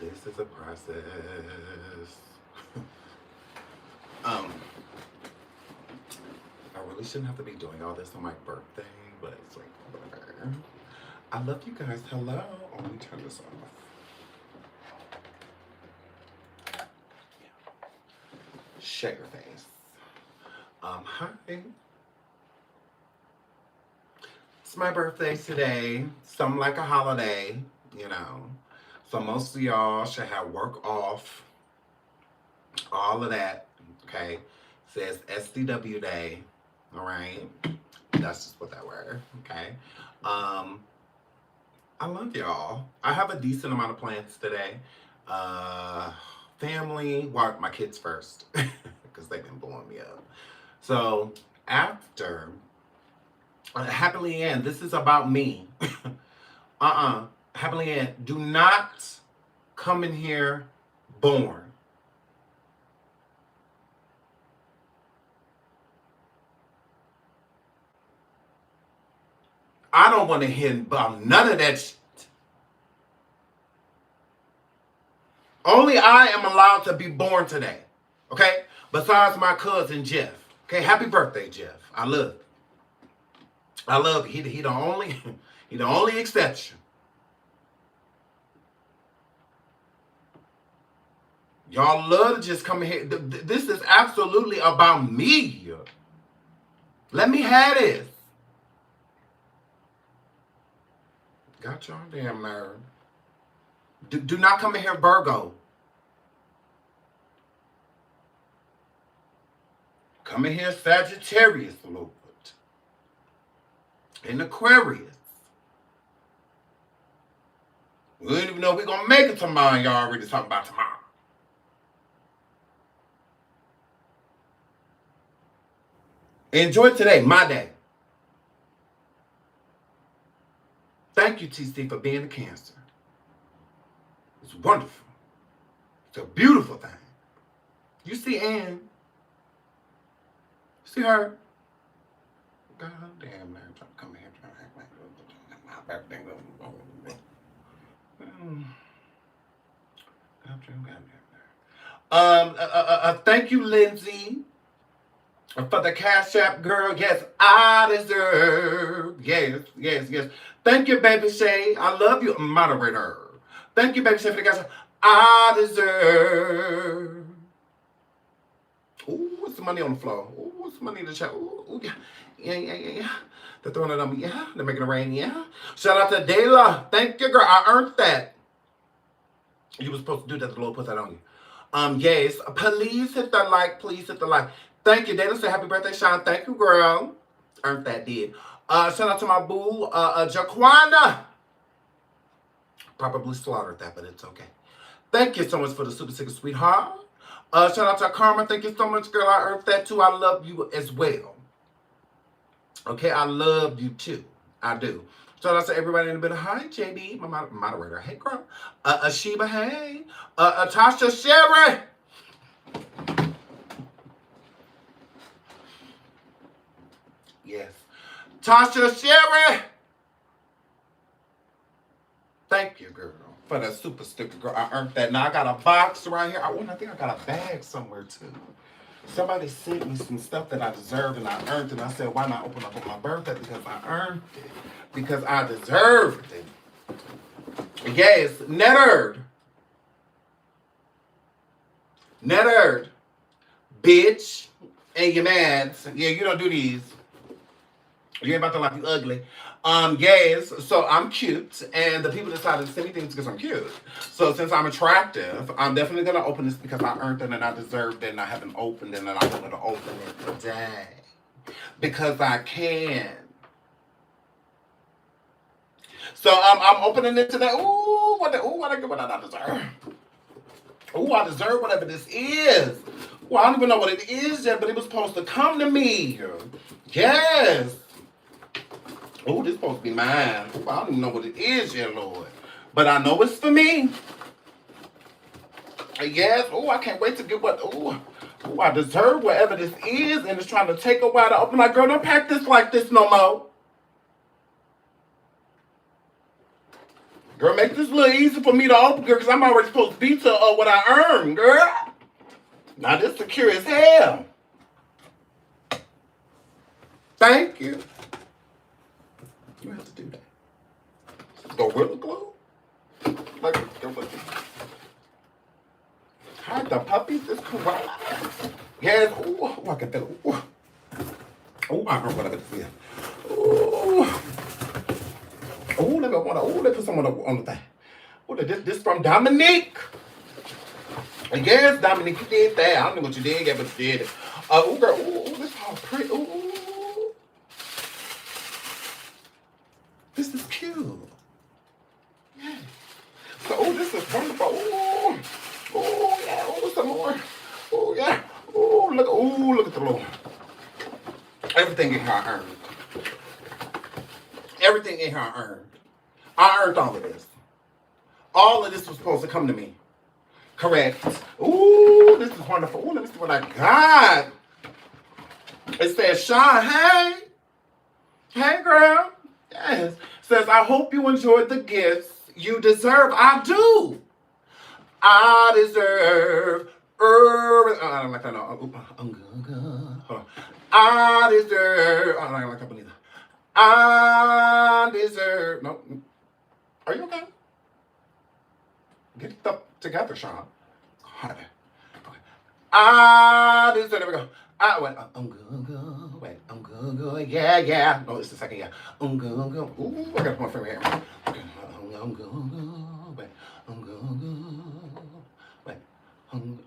This is a process. I really shouldn't have to be doing all this on my birthday, but it's like, whatever. I love you guys. Hello. Oh, let me turn this off. Shake your face. Hi. It's my birthday today. Something like a holiday, you know. So most of y'all should have work off. All of that. Okay. Says SDW Day. All right. That's just what that word. Okay. I love y'all. I have a decent amount of plans today. Family, well, my kids first, because they've been blowing me up. So after happily end, this is about me. Happily end. Do not come in here born. I don't want to hear about none of that shit. Only I am allowed to be born today. Okay? Besides my cousin Jeff. Okay, happy birthday, Jeff. I love you. I love you. He the only he the only exception. Y'all love to just come in here. This is absolutely about me. Let me have this. Got y'all damn nerve. Do not come in here, Virgo. Come in here, Sagittarius, Lord. And Aquarius. We don't even know if we're going to make it tomorrow. Y'all already talking about tomorrow. Enjoy today, my day. Thank you, TC, for being a Cancer. It's wonderful. It's a beautiful thing. You see Ann? See her? God damn, man. I'm trying to come here. Trying to act like my birthday. Thank you, Lindsay, for the Cash App, girl. Yes, I deserve. Yes. Thank you, Baby Shay. I love you, moderator. Thank you, Baby Shay, for the Cash App. I deserve. Ooh, what's the money on the floor? Ooh, what's the money in the chat? Ooh, yeah. They're throwing it on me, yeah. They're making it rain, yeah. Shout out to Dayla. Thank you, girl. I earned that. You were supposed to do that. The Lord put that on you. Yes. Please hit the like. Please hit the like. Thank you, Dayla. Say happy birthday, Sean. Thank you, girl. Earned that, did. Shout out to my boo, Jaquana. Probably slaughtered that, but it's okay. Thank you so much for the super secret, sweetheart. Shout out to Karma. Thank you so much, girl. I earned that too. I love you as well. Okay, I love you too. I do. Shout out to everybody in the bit. Hi, JB, my moderator. Hey, girl. Ashiba, hey. Tasha Sherry. Yes. Tasha Sherry. Thank you, girl, for that super sticker, girl. I earned that. Now I got a box right here. I think I got a bag somewhere too. Somebody sent me some stuff that I deserved and I earned it. And I said, why not open up on my birthday? Because I earned it. Because I deserved it. Yes, Nettered. Bitch. And you mad. Yeah, you don't do these. You ain't about to like you ugly. Yes, so I'm cute, and the people decided to send me things because I'm cute. So since I'm attractive, I'm definitely gonna open this because I earned it and I deserved it, and I haven't opened it, and I want to open it today because I can. So I'm opening it today. Ooh, what I deserve? Ooh, I deserve whatever this is. Well, I don't even know what it is yet, but it was supposed to come to me. Yes. Oh, this is supposed to be mine. Ooh, I don't even know what it is yet, Lord. But I know it's for me. Yes. Oh, I can't wait to get what. Oh, I deserve whatever this is, and it's trying to take a while to open. Like, girl, don't pack this like this no more. Girl, make this a little easy for me to open, girl, because I'm already supposed to be to what I earn, girl. Now, this secure as hell. Thank you. You have to do that. Gorilla glue? Like, hide the puppies is correct. Yes. Ooh, I can feel it. Ooh, I heard what I could feel. Ooh. Ooh, let me put someone on the thing. Ooh, this from Dominique. And yes, Dominique, you did that. I don't know what you did, but you did it. Ooh, girl, ooh, this is all pretty. Ooh. This is cute. Yeah. So, ooh, this is wonderful. Ooh. Ooh, yeah. Ooh, some more. Ooh, yeah. Ooh, look at the Lord. Everything in here I earned. Everything in here I earned. I earned all of this. All of this was supposed to come to me. Correct. Ooh, this is wonderful. Ooh, let me see what I got. It says, Sean, hey. Hey, girl. Yes. It says, I hope you enjoyed the gifts you deserve. I do. I deserve. I don't like that. No. Hold on. I deserve. I don't like that one either. I deserve. No. Are you okay? Get it up together, Sean. God. Okay. I deserve. There we go. I'm good. Wait, I'm good. Yeah. No, it's the second. Yeah. I'm good. Ooh, I got my finger here. Okay. I'm good. Wait, I'm good. Wait, I'm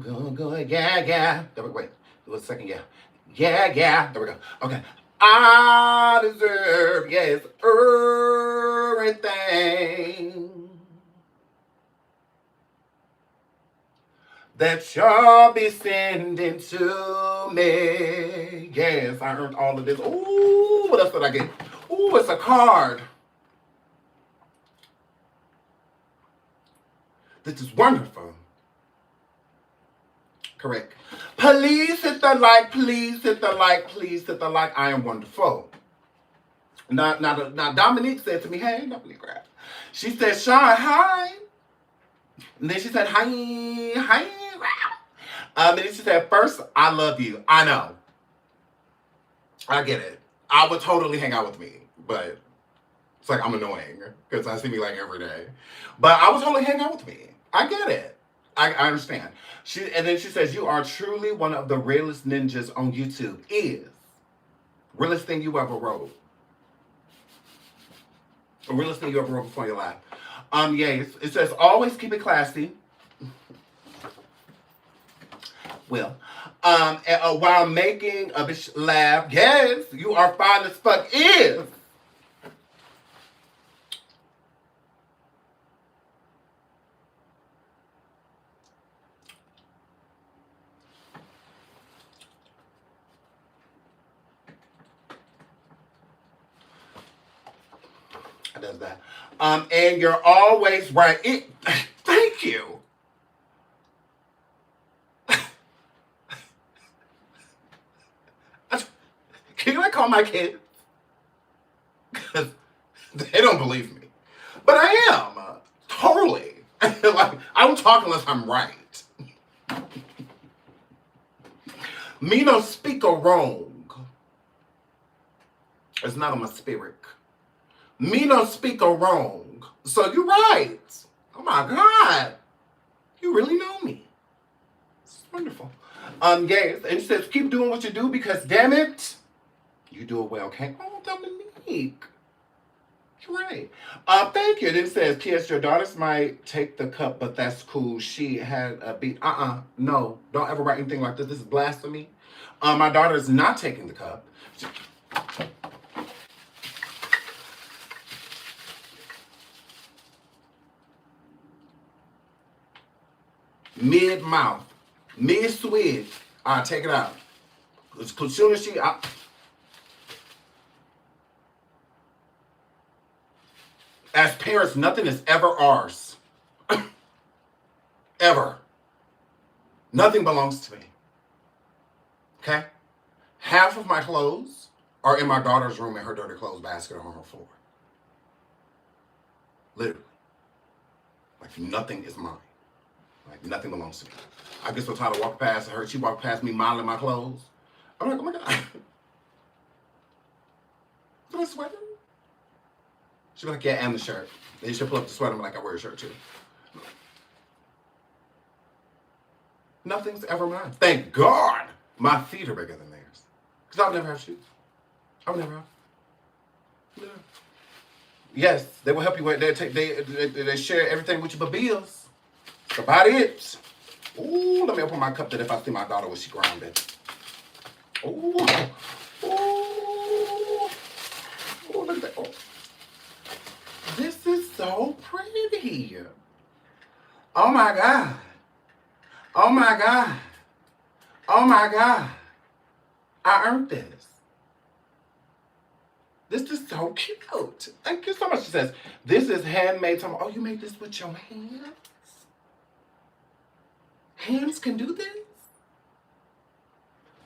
good. Yeah. There we go. Wait, it was the second. Yeah. There we go. Okay. I deserve, yes, everything that you'll be sending to me. Yes, I earned all of this. Ooh, what else did I get? Ooh, it's a card. This is wonderful. Correct. Please hit the like. Please hit the like. Please hit the like. I am wonderful. Now, Dominique said to me, hey, Dominique, she said, Sean, hi. And then she said, hi. And then she said, first, I love you. I know. I get it. I would totally hang out with me, but it's like I'm annoying because I see me like every day. But I would totally hang out with me. I get it. I understand. And then she says, you are truly one of the realest ninjas on YouTube. Is realest thing you ever wrote. The realest thing you ever wrote before your life. Yes. It says, always keep it classy. Well, while making a bitch laugh. Yes, you are fine as fuck. Is. It does that. And you're always right. Thank you. Can I call my kids? Because they don't believe me. But I am. Totally. Like, I don't talk unless I'm right. Me no speak a wrong. It's not on my spirit. Me no speak a wrong. So you're right. Oh my God. You really know me. It's wonderful. Yes, and she says, keep doing what you do because damn it, you do it well, okay? Oh, Dominique. You're right. Thank you. Then it says, P.S. Your daughters might take the cup, but that's cool. She had a beat. No. Don't ever write anything like this. This is blasphemy. My daughter is not taking the cup. Mid-mouth. Mid-swig. Take it out. As soon as she... As parents, nothing is ever ours. Ever. Nothing belongs to me. Okay? Half of my clothes Or in my daughter's room in her dirty clothes basket on her floor. Literally. Like nothing is mine. Like nothing belongs to me. I get so tired of walking past her. She walked past me modeling my clothes. I'm like, oh my God. Is that a sweater? She'd be like, yeah, and the shirt. Then she'll pull up the sweater and be like, I wear a shirt too. Nothing's ever mine. Thank God my feet are bigger than theirs. Because I would never have shoes. I would never have. Yeah. Yes, they will help you with they share everything with you but bills. That's about it. Ooh, let me open my cup that if I see my daughter when she grounded. Ooh. Ooh. Ooh, look at that. Oh. This is so pretty. Oh my God. Oh my God. Oh my God. I earned this. This is so cute. Thank you so much. She says, this is handmade. Oh, you made this with your hands? Hands can do this?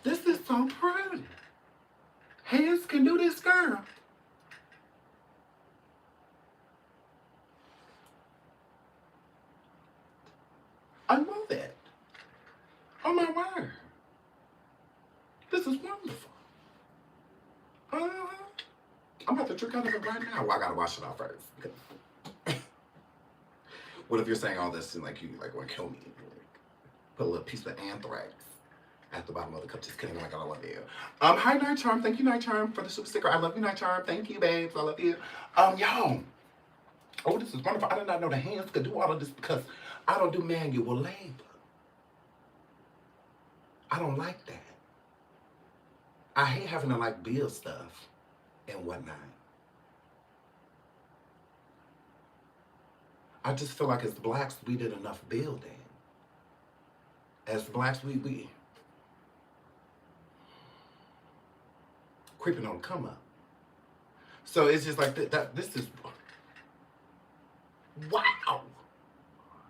This is so pretty. Hands can do this, girl. I love it. Oh my word. This is wonderful. I'm about to drink out of it right now. Well, I gotta wash it off first. What if you're saying all this and like you like want to kill me? Like, put a little piece of anthrax at the bottom of the cup. Just kidding. Oh my God, I love you. Hi Night Charm. Thank you Night Charm for the super sticker. I love you Night Charm. Thank you, babes. I love you. Y'all. Oh, this is wonderful. I did not know the hands could do all of this because I don't do manual labor. I don't like that. I hate having to like build stuff and whatnot. I just feel like as blacks, we did enough building. As blacks, we creeping on come up. So it's just like this is, wow.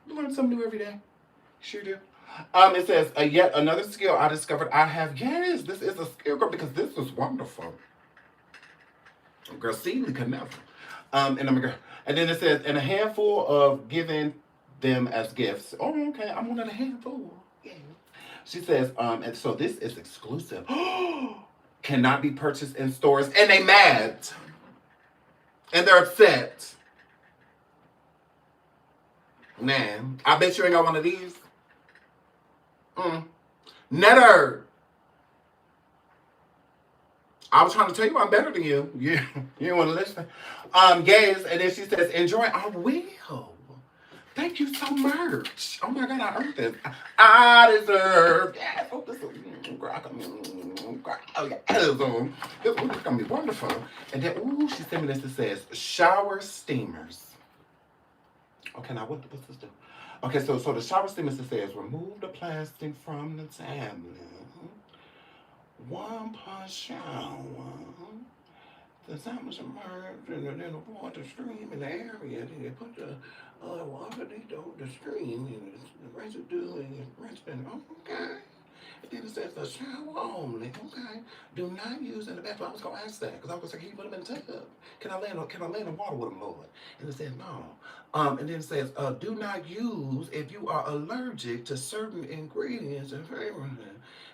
You learn something new every day. Sure do. It says, yet another skill I discovered I have. Yes, this is a skill, girl, because this is wonderful. Girl, Seeley could never. And then it says, and a handful of giving them as gifts. Oh, okay, I'm one of the handful. Yeah. She says, and so this is exclusive. Cannot be purchased in stores. And they mad. And they're upset. Man, I bet you ain't got one of these. Netter. I was trying to tell you I'm better than you. You didn't want to listen. Gaze, and then she says, enjoy. I will. Thank you so much. Oh my God, I earned this. I deserve. Yes. Oh, this is gonna be wonderful. And then, ooh, she sent me this that says shower steamers. Okay, now what's this do? Okay, so the shower steamers it says remove the plastic from the tablet. One per shower. The time was submerged and then the water stream in the area. Then they put the water the stream and the residue and the rest of it. Okay. And then it says the shower only. Okay. Do not use in the bathroom. I was gonna ask that because I was like, can you put them in the tub? Can I lay in the water with them, Lord? And it said no. And then it says, do not use if you are allergic to certain ingredients and fragrances.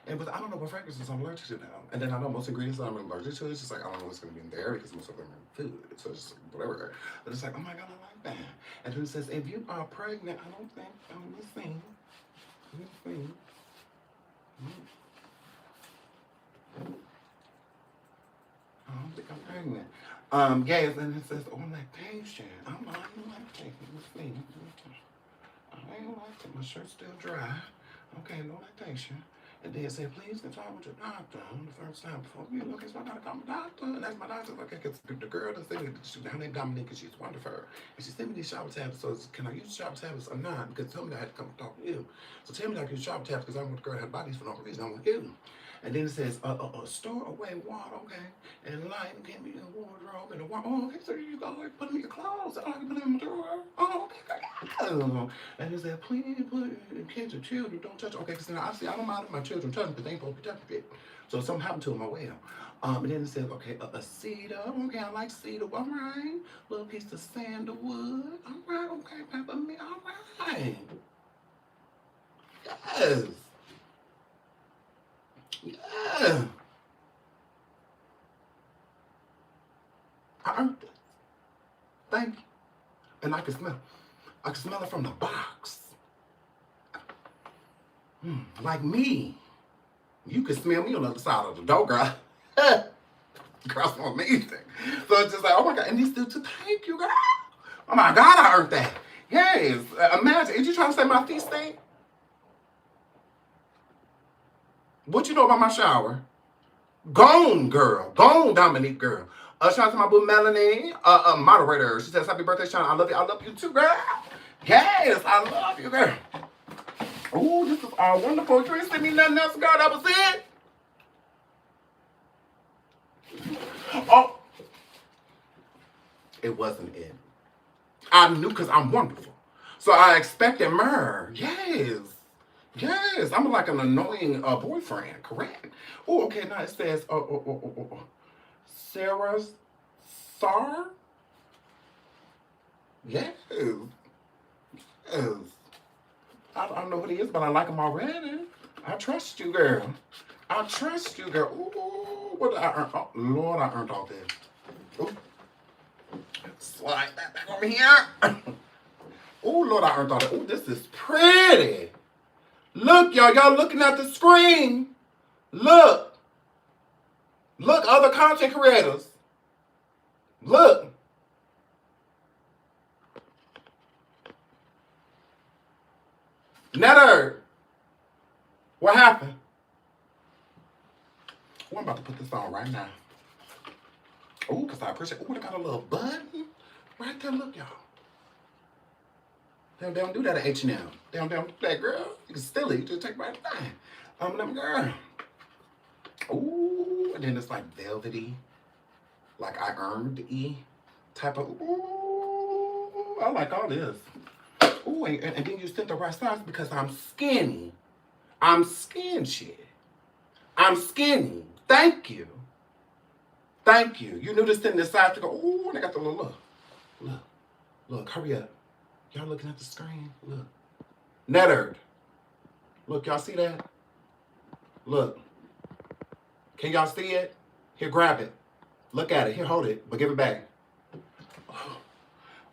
But I don't know what fragrances I'm allergic to now. And then I know most ingredients that I'm allergic to. It's just like I don't know what's going to be in there because most of them are food. So it's just whatever. But it's like, oh my God, I like that. And then it says, if you are pregnant, I don't think I'm listening. I don't think I'm pregnant. Yes, and it says, oh, lactation. I'm not lactating. I ain't lactating. My shirt's still dry. Okay, no lactation. And then it said, please consult with your doctor the first time before you look. So I gotta call my doctor. And that's my doctor. Okay, because the girl that sent me, her name Dominique, and she's wonderful. And she sent me these shower tablets. So can I use shower tablets or not? Because tell me I had to come talk to you. So tell me I can use shower tablets because I want the girl that had bodies for no reason. I want you. And then it says, store away water, okay, and light, and give me a wardrobe and a water. Oh, okay, so you go like, put them in your clothes. Oh, you put them in the drawer. Oh, okay. And it said, please put kids or children, don't touch. Okay, because now I don't mind if my children touch them because they ain't supposed to be touching it. So if something happened to them, I will. And then it says, okay, a cedar. Okay, I like cedar. All right. Little piece of sandalwood. All right, okay, peppermint. All right. Yes. Yeah. I earned it. Thank you. And I can smell it from the box. Like me. You can smell me on the other side of the door, girl. Girl, so amazing. So it's just like, oh my God. And these dudes, thank you, girl. Oh my God, I earned that. Yes. Imagine. Is you trying to say my feet stink? What you know about my shower? Gone, girl. Gone, Dominique, girl. Shout out to my boo Melanie, moderator. She says, happy birthday, Sean. I love you. I love you too, girl. Yes, I love you, girl. Oh, this is all wonderful. You ain't send me nothing else, girl. That was it. Oh, it wasn't it. I knew because I'm wonderful. So I expected myrrh. Yes. Yes. I'm like an annoying boyfriend, correct? Oh, okay. Now it says, Sarah Sar? Yes. Yes. I don't know who he is, but I like him already. I trust you, girl. I trust you, girl. Ooh, what did I earn? Oh, Lord, I earned all this. Ooh. Slide that back over here. Oh, Lord, I earned all that. Oh, this is pretty. Look, y'all. Y'all looking at the screen. Look. Look, other content creators. Look. Netter. What happened? Oh, I'm about to put this on right now. Oh, because I appreciate it. Oh, it got a little button right there. Look, y'all. They don't do that at H&M. They don't do that, girl. You can steal it. You just take right thing. Them girl. Ooh, and then it's like velvety. Like I earned E type of, ooh, I like all this. Ooh, and then you sent the right size because I'm skinny. I'm skin shit. I'm skinny. Thank you. Thank you. You knew to send this size to go, ooh, and I got the little look. Look, hurry up. Y'all looking at the screen? Look. Netter. Look, y'all see that? Look. Can y'all see it? Here, grab it. Look at it. Here, hold it. But give it back.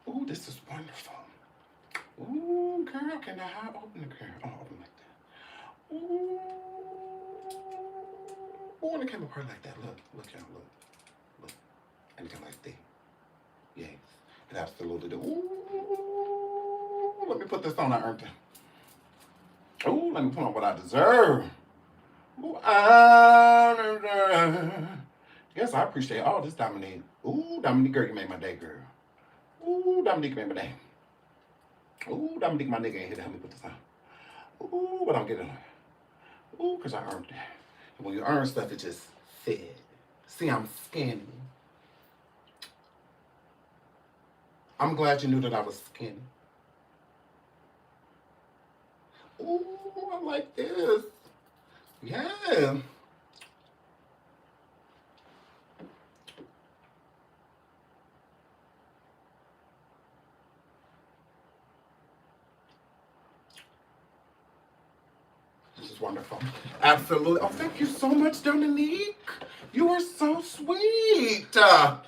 Ooh, this is wonderful. Ooh, girl, can I open the girl? Oh, open like that. Ooh. Ooh, and it came apart like that. Look, y'all, look. And it came like that. Yes. It absolutely did. Ooh, let me put this on. I earned it. Ooh, let me put on what I deserve. Ooh, I deserve. Yes, I appreciate all this, Dominique. Ooh, Dominique, girl, you made my day, girl. Ooh, Dominique made my day. Ooh, Dominique, my nigga ain't here to help me put this on. Ooh, but I'm getting it. Ooh, because I earned it. And when you earn stuff, it just fit. See, I'm skinny. I'm glad you knew that I was skinny. Ooh, I like this. Yeah. This is wonderful. Absolutely. Oh, thank you so much, Dominique. You are so sweet. And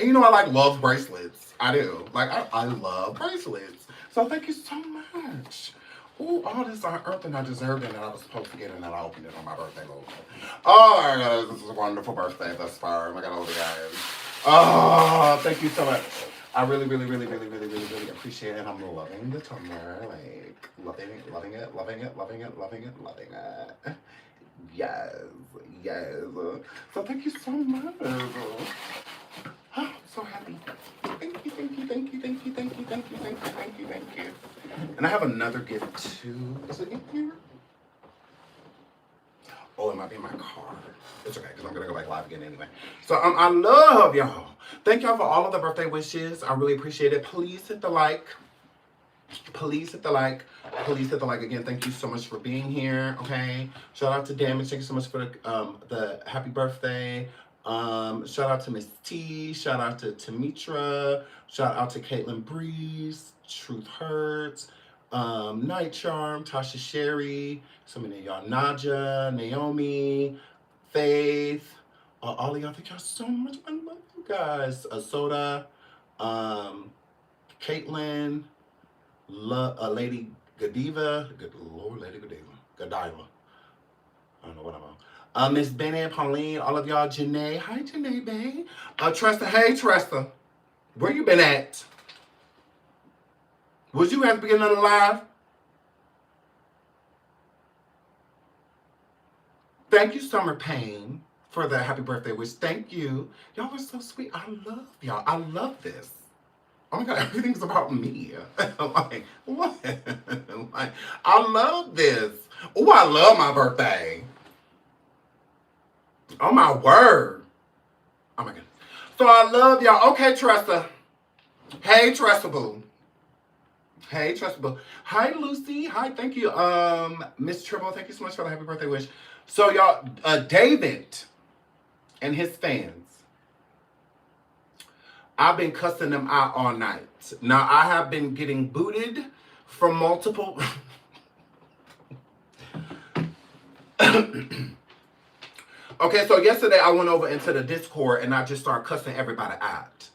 you know, I love bracelets. I do. I love bracelets. So thank you so much. Ooh, all this I earned and I deserved it and I was supposed to get it and I opened it on my birthday. Oh my God, this is a wonderful birthday thus far. Oh my God, all the guys. Oh, thank you so much. I really appreciate it. I'm loving the toner. Loving it. Yes. So thank you so much. I'm so happy. Thank you. And I have another gift too. Is it in here? Oh, it might be in my car. It's okay, because I'm going to go back live again anyway. So I love y'all. Thank y'all for all of the birthday wishes. I really appreciate it. Please hit the like. Please hit the like. Please hit the like again. Thank you so much for being here. Okay. Shout out to Damage. Thank you so much for the happy birthday. Shout out to Miss T. Shout out to Tamitra. Shout out to Caitlin Breeze. Truth Hurts. Night Charm. Tasha Sherry. So many of y'all. Naja. Naomi. Faith. All of y'all. Thank y'all so much. I love you guys. Soda. Caitlin. Lady Godiva. Good Lord, Lady Godiva. I don't know what I'm on. Miss Benny, Pauline, all of y'all, Janae. Hi, Janae, babe. Tresta. Hey, Tresta. Where you been at? Was you at the beginning of the live? Thank you, Summer Payne, for the happy birthday wish. Thank you. Y'all are so sweet. I love y'all. I love this. Oh my God, everything's about me. Like, what? Like, I love this. Oh, I love my birthday. Oh my word. Oh my goodness. So I love y'all. Okay, Tressa. Hey, Tressa Boo. Hey, Tressa Boo. Hi, Lucy. Hi, thank you. Miss Tribble, thank you so much for the happy birthday wish. So y'all, David and his fans. I've been cussing them out all night. Now, I have been getting booted from multiple... Okay, so yesterday I went over into the Discord and I just started cussing everybody out.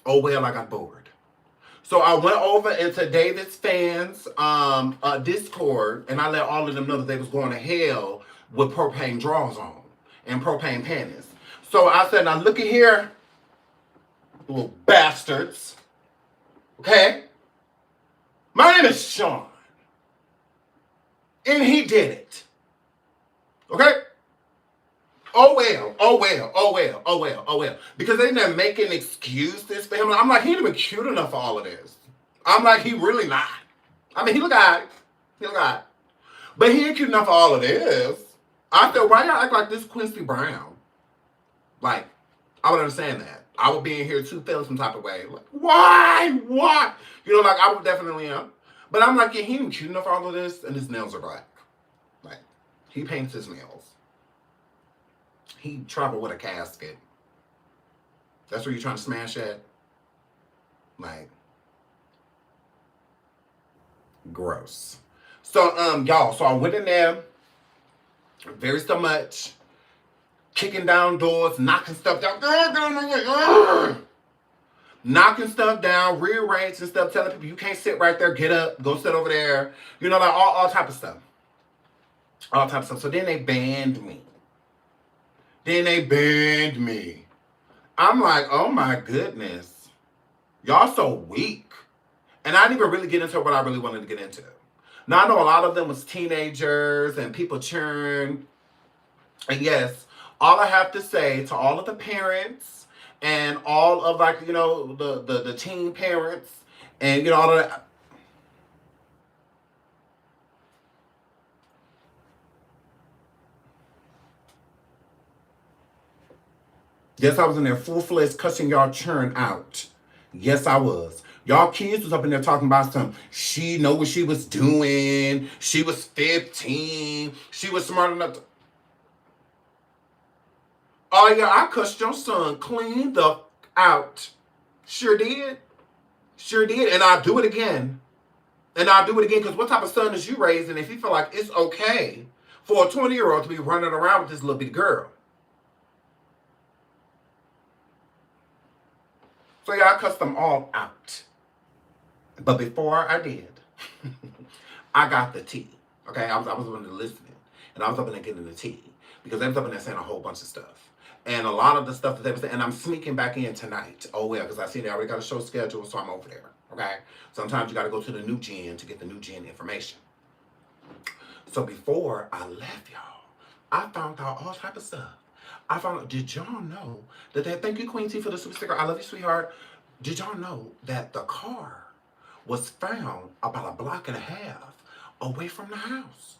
Oh, well, I got bored. So I went over into David's fans Discord and I let all of them know that they was going to hell with propane drawers on and propane panties. So I said, now look at here, little bastards. Okay? My name is Sean. And he did it. Okay? Oh well, oh well, oh well, oh well, oh well. Because they're not making excuses for him. I'm like, he ain't even cute enough for all of this. I'm like, he really not. I mean, he look alright. He look alright. But he ain't cute enough for all of this. I said, why y'all act like this Quincy Brown? Like, I would understand that. I would be in here too feeling some type of way. Like, why? What? You know, like, I would definitely am. But I'm like, yeah, he ain't cute enough for all of this, and his nails are black. Like, he paints his nails. He traveled with a casket. That's where you're trying to smash at? Like, gross. So, y'all, so I went in there, very so much, kicking down doors, knocking stuff down, knocking stuff down, rearranging stuff, telling people you can't sit right there, get up, go sit over there, you know, like all type of stuff. All type of stuff. So then they banned me. I'm like, oh my goodness. Y'all so weak. And I didn't even really get into what I really wanted to get into. Now, I know a lot of them was teenagers and people churn. And yes, all I have to say to all of the parents and all of, like, you know, the teen parents and, you know, all of that. Yes, I was in there full-fledged cussing y'all churn out. Yes, I was. Y'all kids was up in there talking about some, she know what she was doing. She was 15. She was smart enough to... Oh, yeah, I cussed your son clean the out. Sure did. Sure did. And I'll do it again. And I'll do it again, because what type of son is you raising if you feel like it's okay for a 20-year-old to be running around with this little bitty girl? So yeah, I cussed them all out. But before I did, I got the tea. Okay, I was up in there listening. And I was up in there getting the tea. Because they was up in there saying a whole bunch of stuff. And a lot of the stuff that they were saying, and I'm sneaking back in tonight. Oh well, because I see they already got a show schedule, so I'm over there. Okay? Sometimes you got to go to the new gen to get the new gen information. So before I left, y'all, I found out all type of stuff. I found out, did y'all know that thank you, Queen T, for the super sticker. I love you, sweetheart. Did y'all know that the car was found about a block and a half away from the house?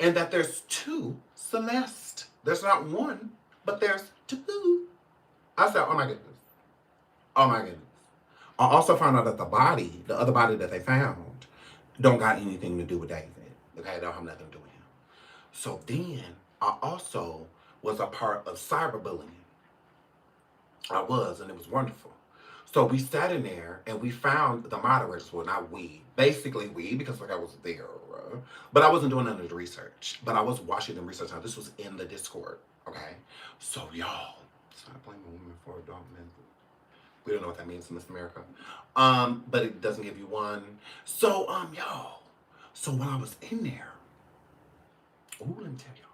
And that there's two Celeste. There's not one, but there's two. I said, oh my goodness. Oh my goodness. I also found out that the other body that they found, don't got anything to do with David. Okay, don't have nothing to do with him. So then I also was a part of cyberbullying. I was, and it was wonderful. So we sat in there and we found the moderators. Well, not we, basically we, because like I was there, but I wasn't doing none of the research. But I was watching the research. Now this was in the Discord. Okay, so y'all, stop blaming women for adult men. We don't know what that means in Miss America, but it doesn't give you one. So y'all, so when I was in there, ooh, let me tell y'all.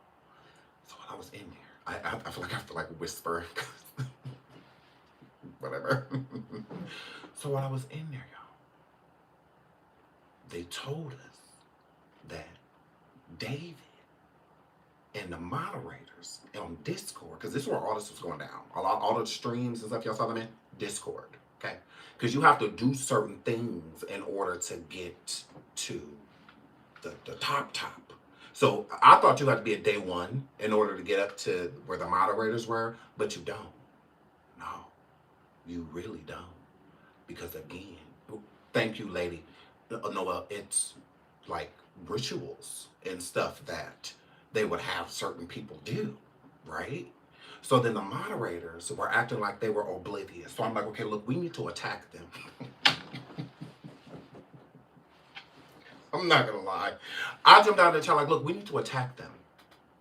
So when I was in there, I feel like I have to like whisper. Whatever. So while I was in there, y'all, they told us that David and the moderators on Discord, because this is where all this was going down. All the streams and stuff, y'all saw them in Discord, okay? Because you have to do certain things in order to get to the top. So I thought you had to be at day one in order to get up to where the moderators were, but you don't. No. You really don't. Because again, thank you, lady. Noel, it's like rituals and stuff that they would have certain people do, right? So then the moderators were acting like they were oblivious. So I'm like, okay, look, we need to attack them. I'm not gonna lie. I jumped out of the chat like, look, we need to attack them.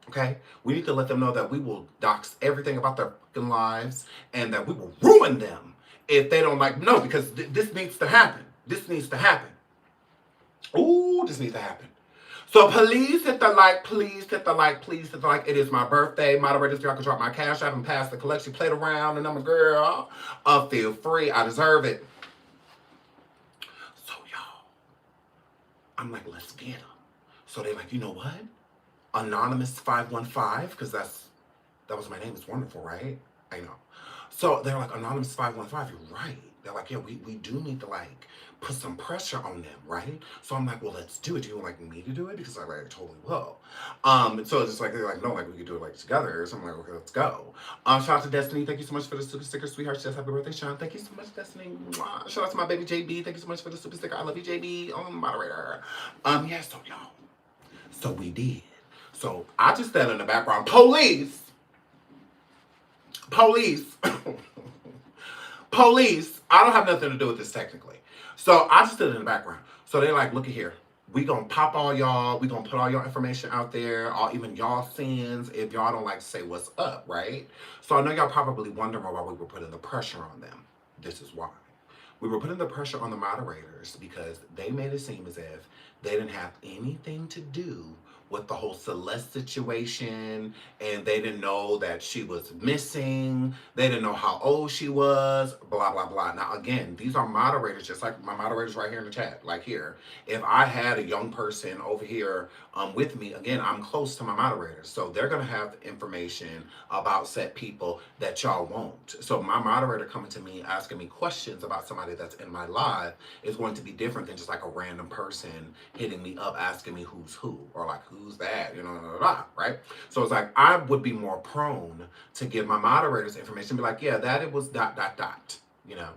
Okay? We need to let them know that we will dox everything about their fucking lives and that we will ruin them if they don't like, no, because this needs to happen. This needs to happen. Ooh, this needs to happen. So please hit the like, please hit the like, please hit the like. It is my birthday. Moderators, y'all can drop my cash. I haven't passed the collection plate around and I'm a girl. Feel free. I deserve it. So y'all, I'm like, let's get them. So they're like, you know what? Anonymous 515, because that was my name. It's wonderful, right? I know. So they're like, Anonymous 515, you're right. They're like, yeah, we do need to like put some pressure on them, right? So I'm like, well, let's do it. Do you like me to do it? Because I like totally will. So it's just like they're like, no, like we could do it like together. So I'm like, okay, let's go. Shout out to Destiny. Thank you so much for the super sticker, sweetheart. She says happy birthday, Sean. Thank you so much, Destiny. Mwah. Shout out to my baby JB. Thank you so much for the super sticker. I love you, JB. Moderator. Yeah, so y'all. So we did. So I just stand in the background. Police. Police. I don't have nothing to do with this technically. So I just stood in the background. So they're like, look at here. We gonna pop all y'all. We gonna put all your information out there. All even y'all sins if y'all don't like to say what's up, right? So I know y'all probably wondering why we were putting the pressure on them. This is why. We were putting the pressure on the moderators because they made it seem as if they didn't have anything to do with the whole Celeste situation, and they didn't know that she was missing. They didn't know how old she was, blah, blah, blah. Now, again, these are moderators, just like my moderators right here in the chat, like here. If I had a young person over here with me, again, I'm close to my moderators, so they're gonna have information about said people that y'all won't. So my moderator coming to me, asking me questions about somebody that's in my live is going to be different than just like a random person hitting me up, asking me who's who, or like, who's that, you know, blah, blah, blah, right? So it's like, I would be more prone to give my moderators information, be like, yeah, that it was ... you know,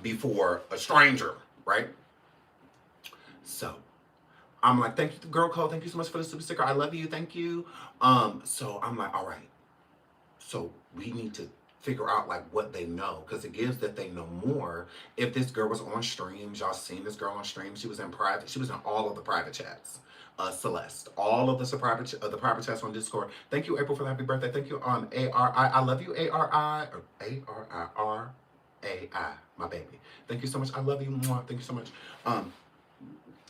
before a stranger, right? So I'm like, thank you, girl code, thank you so much for the super sticker, I love you, thank you. So I'm like, all right, so we need to figure out like what they know, because it gives that they know more. If this girl was on streams, y'all seen this girl on stream, she was in private, she was in all of the private chats. Celeste, all of the private chats on Discord. Thank you, April, for the happy birthday. Thank you, ARI. I love you, ARI, or ARRAI, my baby. Thank you so much. I love you. Mwah. Thank you so much.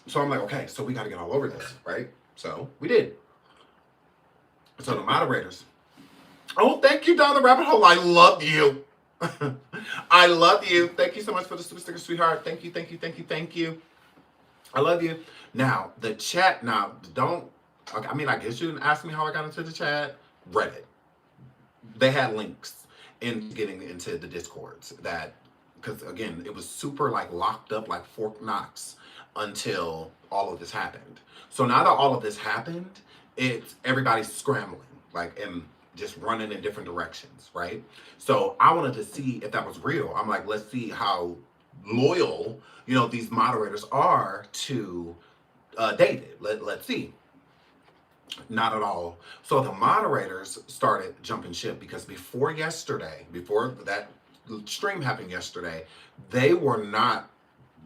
So I'm like, okay, so we got to get all over this, right? So we did. So the moderators. Oh, thank you, Donna Rabbit Hole. I love you. I love you. Thank you so much for the super sticker, sweetheart. Thank you, thank you, thank you, thank you. I love you. Now, the chat, now, don't, okay, I mean, I guess you didn't ask me how I got into the chat. Reddit. They had links in getting into the Discords that, because again, it was super like locked up like Fort Knox until all of this happened. So now that all of this happened, it's everybody's scrambling, like, and just running in different directions, right? So I wanted to see if that was real. I'm like, let's see how loyal, these moderators are to David. Let's see. Not at all. So the moderators started jumping ship because before that stream happened yesterday, they were not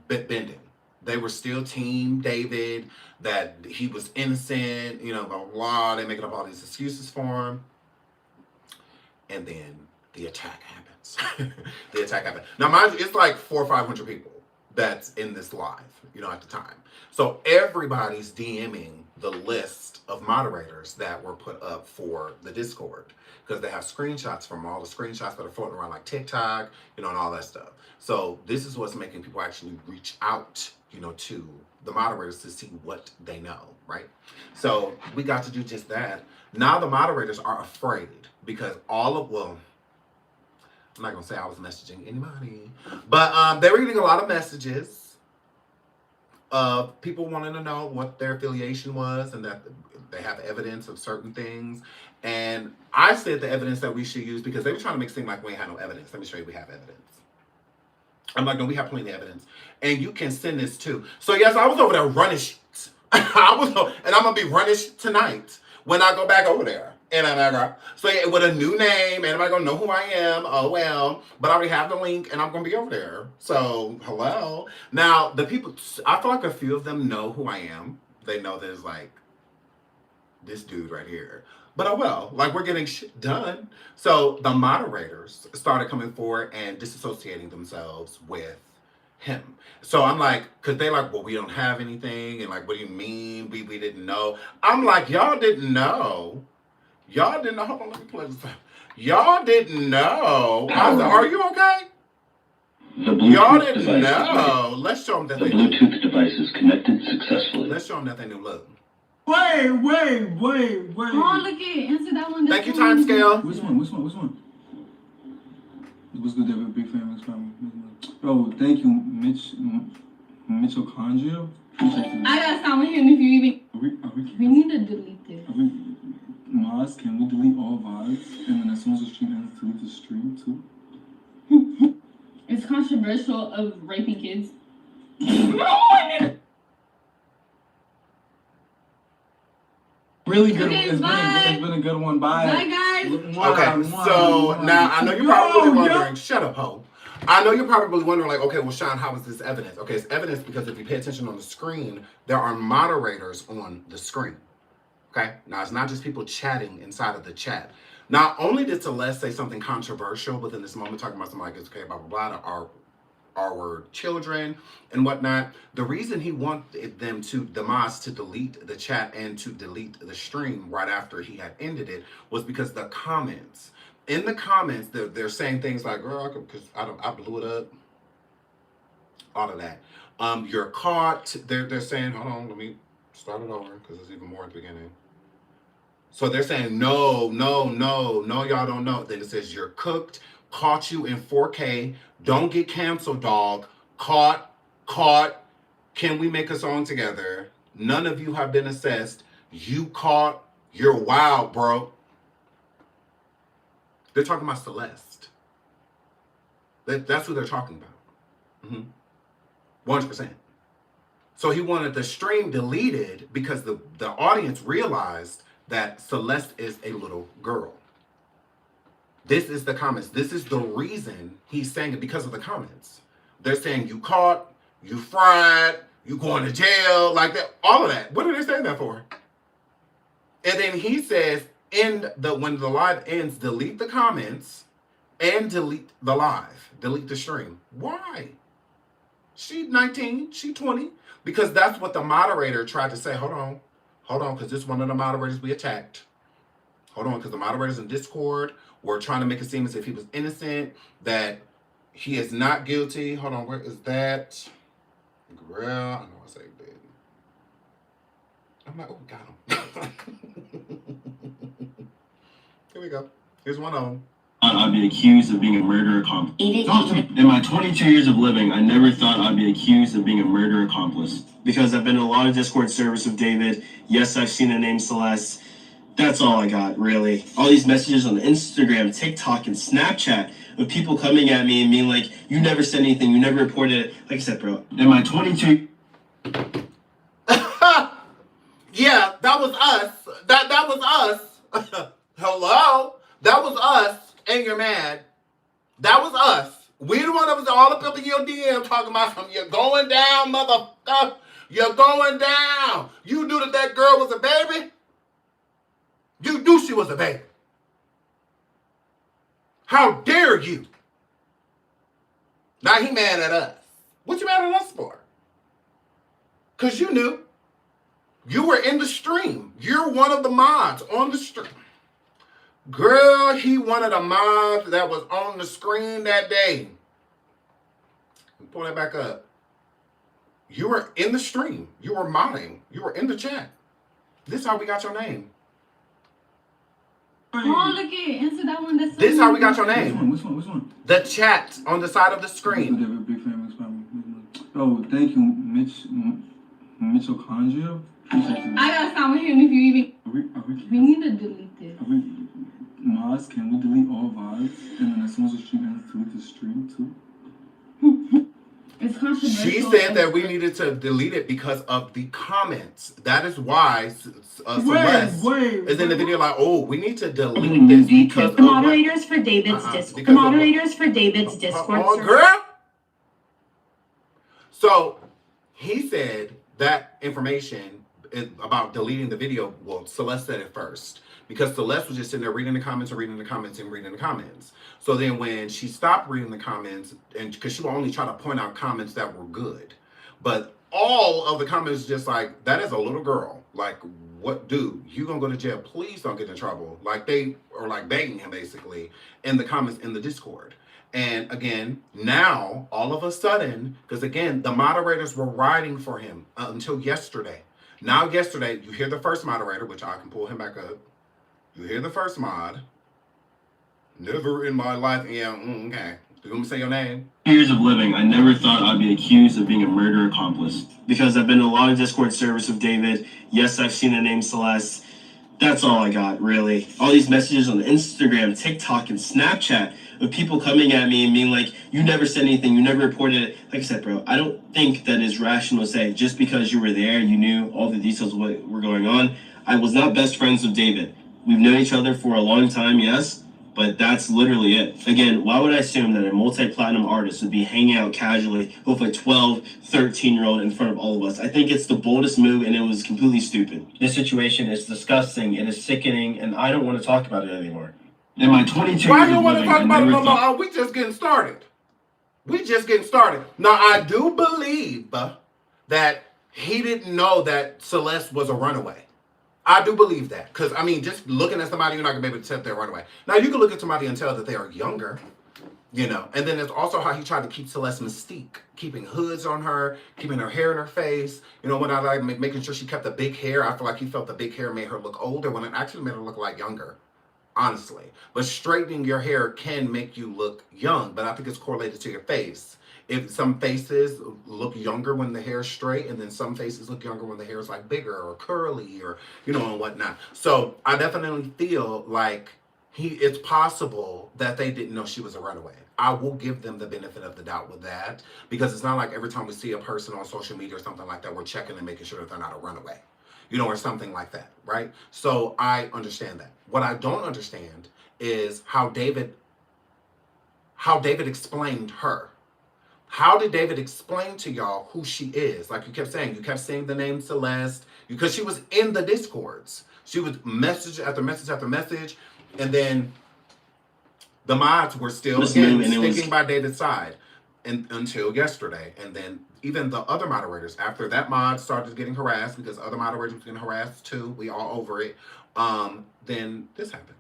bending. They were still team David, that he was innocent, blah, blah, blah. They making up all these excuses for him. And then the attack happens. The attack happened. Now, mind you, it's like 400 or 500 people that's in this live, at the time. So everybody's DMing the list of moderators that were put up for the Discord, because they have screenshots from all the screenshots that are floating around like TikTok, and all that stuff. So this is what's making people actually reach out, to the moderators to see what they know, right? So we got to do just that. Now the moderators are afraid because I'm not gonna say I was messaging anybody, but they were getting a lot of messages of people wanting to know what their affiliation was and that they have evidence of certain things. And I said the evidence that we should use, because they were trying to make it seem like we ain't had no evidence. Let me show you we have evidence. I'm like, no, we have plenty of evidence. And you can send this too. So yes, I was over there running shit. And I'm gonna be running shit tonight when I go back over there. So yeah, with a new name, and everybody gonna know who I am. Oh well, but I already have the link, and I'm gonna be over there. So hello. Now the people, I feel like a few of them know who I am. They know there's like this dude right here. But oh well, like we're getting shit done. So the moderators started coming forward and disassociating themselves with him. So I'm like, cause they like, well, we don't have anything, and like, what do you mean we didn't know? I'm like, y'all didn't know. Y'all didn't know. Hold on, let me play this. Y'all didn't know. I said, are you okay? Y'all didn't know. Let's show them that they knew. The Bluetooth device is connected successfully. Let's show them that they knew. Look. Wait. Oh, look it. Answer that one. Thank you, Timescale. Which one? What's good, David? Big famous family. Oh, thank you, Mitochondria. I gotta stop with him if you even. We need to delete this. Maz, can we delete all vibes? And then as soon as the stream ends, delete the stream too? It's controversial of raping kids. Really good. Okay, It's been a good one. Bye. Bye, guys. Okay, so now I know you're probably wondering, shut up, ho. I know you're probably wondering, like, okay, well, Sean, how is this evidence? Okay, it's evidence because if you pay attention on the screen, there are moderators on the screen. Okay, now it's not just people chatting inside of the chat. Not only did Celeste say something controversial within this moment, talking about something like, it's okay, blah, blah, blah, to our children and whatnot. The reason he wanted them to, Damas, to delete the chat and to delete the stream right after he had ended it was because the comments. In the comments, they're saying things like, girl, because I blew it up. All of that. You're caught. They're saying, hold on, let me start it over because there's even more at the beginning. So they're saying, no, y'all don't know. Then it says, you're cooked, caught you in 4K, don't get canceled, dog, caught, can we make a song together? None of you have been assessed, you caught, you're wild, bro. They're talking about Celeste. That's who they're talking about. 100%. So he wanted the stream deleted because the audience realized that Celeste is a little girl. This is the comments. This is the reason he's saying it, because of the comments. They're saying you caught, you fried, you going to jail, like that, all of that. What are they saying that for? And then he says, when the live ends, delete the comments and delete the live, delete the stream. Why? She 19, she 20, because that's what the moderator tried to say. Hold on, because this is one of the moderators we attacked. Hold on, because the moderators in Discord were trying to make it seem as if he was innocent, that he is not guilty. Hold on, where is that? Girl, I know I saved it. I'm like, oh, got him. Here we go. Here's one of them. I'd be accused of being a murder accomplice. In my 22 years of living, I never thought I'd be accused of being a murder accomplice. Because I've been in a lot of Discord servers with David. Yes, I've seen the name Celeste. That's all I got, really. All these messages on Instagram, TikTok, and Snapchat of people coming at me and being like, you never said anything, you never reported it. Like I said, bro, in my 22... Yeah, that was us. That was us. Hello? That was us, and you're mad. That was us. We the one that was all up in your DM talking about something. You're going down, motherfucker. You're going down. You knew that girl was a baby? You knew she was a baby. How dare you? Now he mad at us. What you mad at us for? Because you knew. You were in the stream. You're one of the mods on the stream. Girl, he one of the mods that was on the screen that day. Pull that back up. You were in the stream. You were modding. You were in the chat. This is how we got your name. Oh, look it. Answer that one. That's This is how we got your name. Which one? The chat on the side of the screen. Big family. Oh, thank you, Mitochondria. I gotta stop with him if you even. We need to delete this. Mods, can we delete all VODs? And then as soon as the stream ends, delete the stream too? It's controversial. She said that we needed to delete it because of the comments. That is why Celeste is in the video like, oh, we need to delete this because the moderators for David's Discord. The moderators for David's Discord. Oh, girl. So he said that information about deleting the video. Well, Celeste said it first because Celeste was just sitting there reading the comments and reading the comments and reading the comments. So then when she stopped reading the comments, and because she will only try to point out comments that were good, but all of the comments just like, that is a little girl. Like, what, dude, you gonna go to jail? Please don't get in trouble. Like they are like begging him basically in the comments in the Discord. And again, now all of a sudden, because again, the moderators were riding for him until yesterday. Now yesterday, you hear the first moderator, which I can pull him back up. You hear the first mod. Never in my life. Yeah, okay. You want me to say your name? Years of living, I never thought I'd be accused of being a murder accomplice. Because I've been in a lot of Discord servers with David. Yes, I've seen the name Celeste. That's all I got, really. All these messages on Instagram, TikTok, and Snapchat of people coming at me and being like, you never said anything, you never reported it. Like I said, bro, I don't think that it's rational to say just because you were there, you knew all the details of what were going on. I was not best friends with David. We've known each other for a long time, yes, but that's literally it. Again, why would I assume that a multi-platinum artist would be hanging out casually with a 12, 13-year-old in front of all of us? I think it's the boldest move, and it was completely stupid. This situation is disgusting, it is sickening, and I don't want to talk about it anymore. In my 22 Why years do you of want to living, talk I about it never no thought- more? We just getting started. We just getting started. Now, I do believe that he didn't know that Celeste was a runaway. I do believe that. Because, I mean, just looking at somebody, you're not going to be able to tell they're a runaway. Now, you can look at somebody and tell that they are younger, you know. And then there's also how he tried to keep Celeste's mystique. Keeping hoods on her, keeping her hair in her face. You know, when I like making sure she kept the big hair. I feel like he felt the big hair made her look older when it actually made her look like younger. Honestly. But straightening your hair can make you look young. But I think it's correlated to your face. If some faces look younger when the hair's straight, and then some faces look younger when the hair's like bigger or curly or, you know, and whatnot. So I definitely feel like it's possible that they didn't know she was a runaway. I will give them the benefit of the doubt with that, because it's not like every time we see a person on social media or something like that, we're checking and making sure that they're not a runaway, you know, or something like that, right? So I understand that. What I don't understand is how David explained her. How did David explain to y'all who she is? Like you kept saying the name Celeste, because she was in the Discords. She was message after message after message, and then the mods were still sticking by David's side until yesterday. And then even the other moderators, after that mod started getting harassed, because other moderators were getting harassed too, we all over it, then this happened.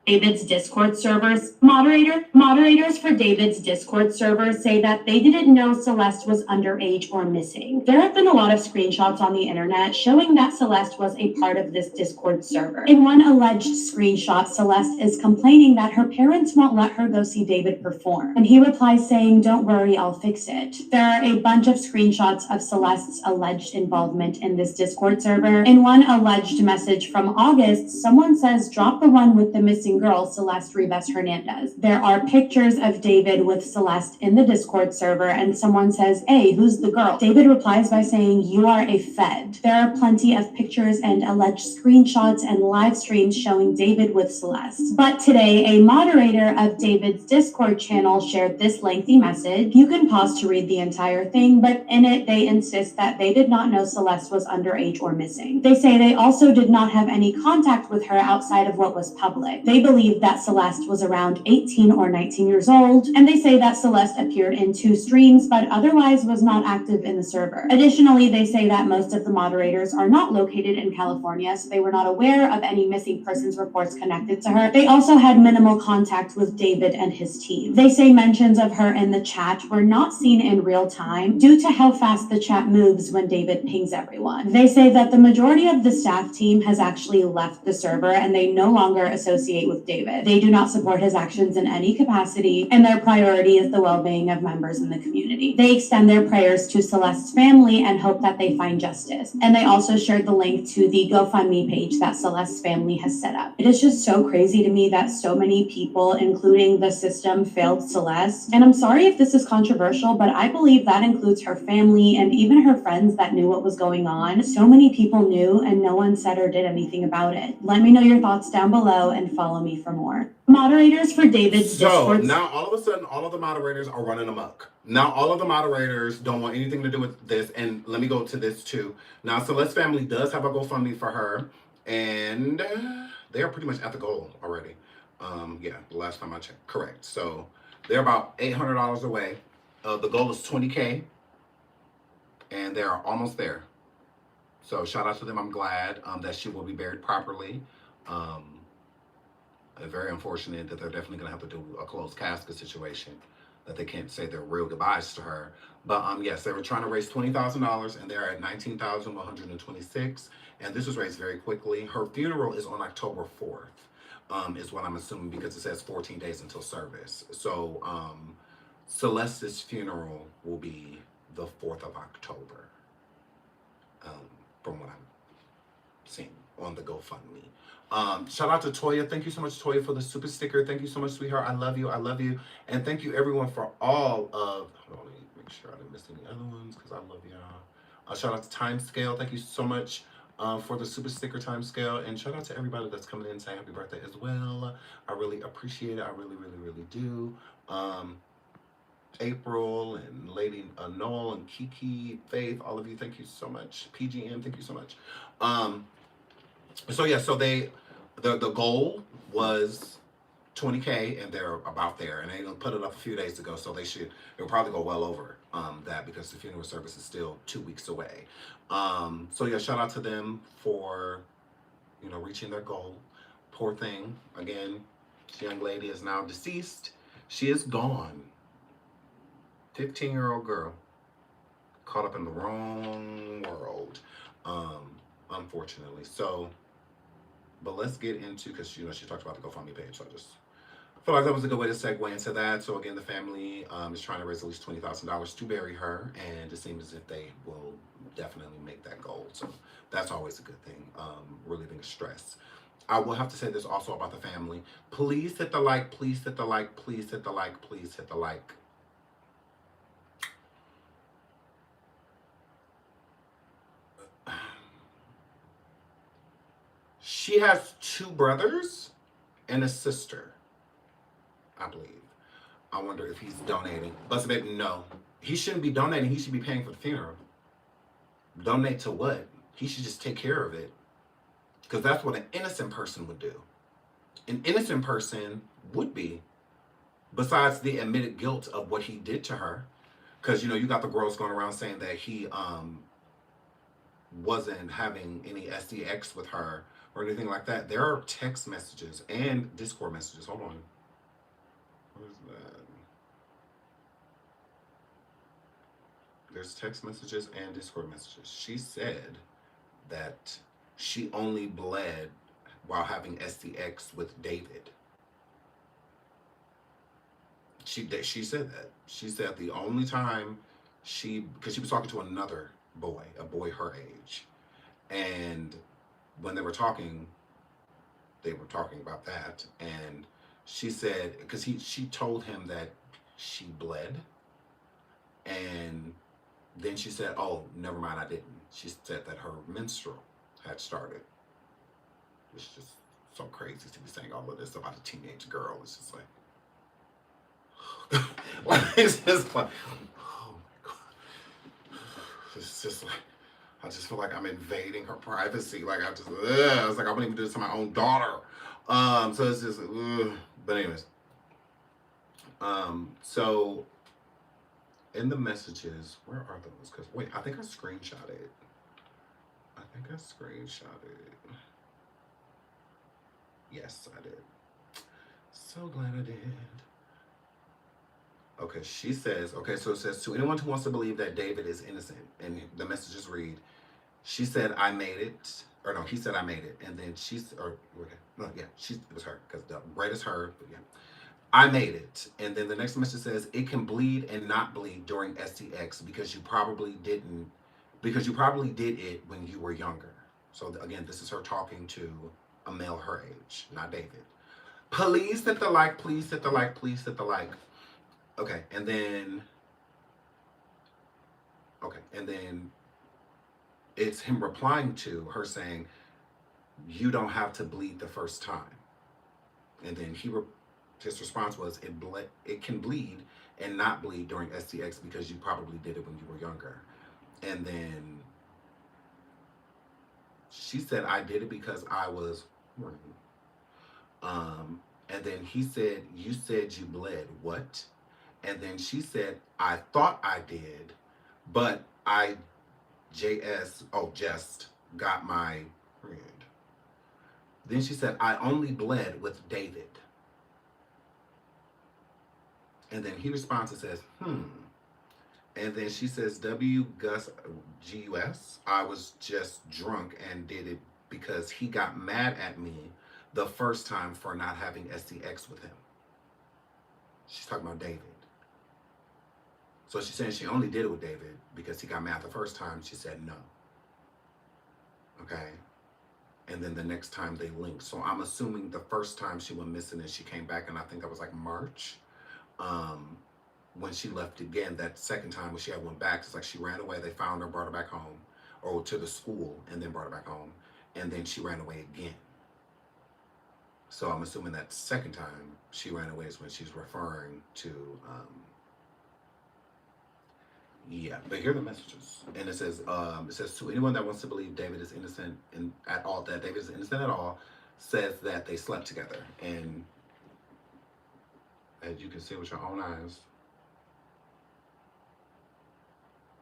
David's Discord servers. Moderators for David's Discord server say that they didn't know Celeste was underage or missing. There have been a lot of screenshots on the internet showing that Celeste was a part of this Discord server. In one alleged screenshot, Celeste is complaining that her parents won't let her go see David perform. And he replies saying, "Don't worry, I'll fix it." There are a bunch of screenshots of Celeste's alleged involvement in this Discord server. In one alleged message from August, someone says, "Drop the one with the missing girl, Celeste Rivas Hernandez." There are pictures of David with Celeste in the Discord server, and someone says, "Hey, who's the girl?" David replies by saying, "You are a Fed." There are plenty of pictures and alleged screenshots and live streams showing David with Celeste. But today, a moderator of David's Discord channel shared this lengthy message. You can pause to read the entire thing, but in it, they insist that they did not know Celeste was underage or missing. They say they also did not have any contact with her outside of what was public. They believe that Celeste was around 18 or 19 years old, and they say that Celeste appeared in 2 streams, but otherwise was not active in the server. Additionally, they say that most of the moderators are not located in California, so they were not aware of any missing persons reports connected to her. They also had minimal contact with David and his team. They say mentions of her in the chat were not seen in real time due to how fast the chat moves when David pings everyone. They say that the majority of the staff team has actually left the server and they no longer associate with David. They do not support his actions in any capacity, and their priority is the well-being of members in the community. They extend their prayers to Celeste's family and hope that they find justice. And they also shared the link to the GoFundMe page that Celeste's family has set up. It is just so crazy to me that so many people, including the system, failed Celeste. And I'm sorry if this is controversial, but I believe that includes her family and even her friends that knew what was going on. So many people knew and no one said or did anything about it. Let me know your thoughts down below and follow me for more. Moderators for David's Discord. So now all of a sudden, all of the moderators are running amok. Now all of the moderators don't want anything to do with this. And let me go to this too. Now Celeste's family does have a GoFundMe for her, and they are pretty much at the goal already. Yeah, the last time I checked, correct. So they're about $800 away. The goal is 20K, and they are almost there. So shout out to them. I'm glad that she will be buried properly. Very unfortunate that they're definitely going to have to do a closed casket situation, that they can't say their real goodbyes to her. But yes, they were trying to raise $20,000 and they're at $19,126. And this was raised very quickly. Her funeral is on October 4th, is what I'm assuming, because it says 14 days until service. So Celeste's funeral will be the 4th of October, from what I'm seeing on the GoFundMe. Shout out to Toya. Thank you so much, Toya, for the super sticker. Thank you so much, sweetheart. I love you. I love you. And thank you, everyone, for all of... Hold on, let me make sure I didn't miss any other ones, because I love y'all. Shout out to Timescale. Thank you so much for the super sticker, Timescale. And shout out to everybody that's coming in saying happy birthday as well. I really appreciate it. I really, really, really do. April and Lady Noel and Kiki, Faith, all of you, thank you so much. PGM, thank you so much. So yeah, so the goal was 20K, and they're about there, and they put it up a few days ago, so it'll probably go well over that, because the funeral service is still 2 weeks away. So yeah, shout out to them for reaching their goal. Poor thing, again, this young lady is now deceased. She is gone. 15-year-old girl caught up in the wrong world, unfortunately. So, but let's get into, because she talked about the GoFundMe page, so I just feel like that was a good way to segue into that. So again, the family is trying to raise at least $20,000 to bury her, and it seems as if they will definitely make that goal. So that's always a good thing, relieving stress. I will have to say this also about the family. Please hit the like, please hit the like, please hit the like, please hit the like. She has 2 brothers and a sister, I believe. I wonder if he's donating. Busted baby, no. He shouldn't be donating. He should be paying for the funeral. Donate to what? He should just take care of it. Because that's what an innocent person would do. An innocent person would be. Besides the admitted guilt of what he did to her. Because, you got the girls going around saying that he wasn't having any SDX with her or anything like that. There are text messages and Discord messages. Hold on. What is that? There's text messages and Discord messages. She said that she only bled while having STX with David. She said that. She said the only time because she was talking to another boy, a boy her age. And when they were talking about that. And she said, because she told him that she bled. And then she said, oh, never mind, I didn't. She said that her menstrual had started. It's just so crazy to be saying all of this about a teenage girl. It's just like, it's just like, oh my God. It's just like, I just feel like I'm invading her privacy. Like I was like, I wouldn't even do this to my own daughter. So it's just, but anyways. So in the messages, where are those? Because wait, I think I screenshot it. Yes, I did. So glad I did. Okay, she says, okay, so it says, to anyone who wants to believe that David is innocent, and the messages read, she said, I made it, or no, he said, I made it, and then it was her, because the red is her, but yeah. I made it, and then the next message says, it can bleed and not bleed during STX because you probably did it when you were younger. So again, this is her talking to a male her age, not David. Please hit the like, please hit the like, please hit the like. Okay, and then it's him replying to her saying, you don't have to bleed the first time. And then his response was, it can bleed and not bleed during STX because you probably did it when you were younger. And then she said, I did it because I was horny. And then he said, you said you bled. What? And then she said, I thought I did, but I just got my period. Then she said, I only bled with David. And then he responds and says, And then she says, Gus, I was just drunk and did it because he got mad at me the first time for not having STX with him. She's talking about David. So she's saying she only did it with David because he got mad the first time. She said no. Okay. And then the next time they linked. So I'm assuming the first time she went missing and she came back, and I think that was like March. When she left again, that second time when she had went back, it's like she ran away, they found her, brought her back home, or to the school, and then brought her back home. And then she ran away again. So I'm assuming that second time she ran away is when she's referring to, but here are the messages. And it says to anyone that wants to believe David is innocent at all, says that they slept together. And as you can see with your own eyes,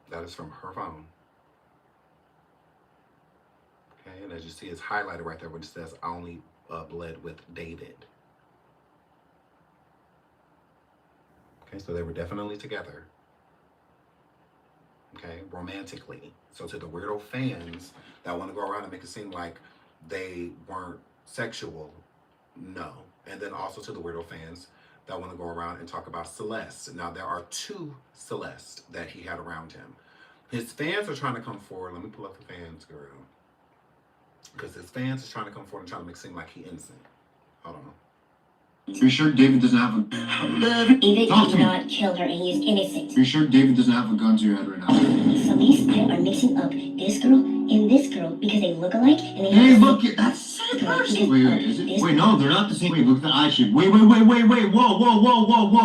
that is from her phone. Okay, and as you see, it's highlighted right there when it says, I only bled with David. Okay, so they were definitely together. Okay, romantically. So to the weirdo fans that want to go around and make it seem like they weren't sexual, no. And then also to the weirdo fans that want to go around and talk about Celeste. Now, there are two Celeste that he had around him. His fans are trying to come forward. Let me pull up the fans, girl. Because his fans are trying to come forward and trying to make it seem like he's innocent. Hold on. Are you sure David doesn't have a... David did not kill her and he is innocent. Are you sure David doesn't have a gun to your head right now? Celeste are mixing up this girl and this girl because they look alike and they Hey, have look, that's the same person. Wait, is it? Wait, no, they're not the same. Wait, look at the eye shape. Wait. Whoa.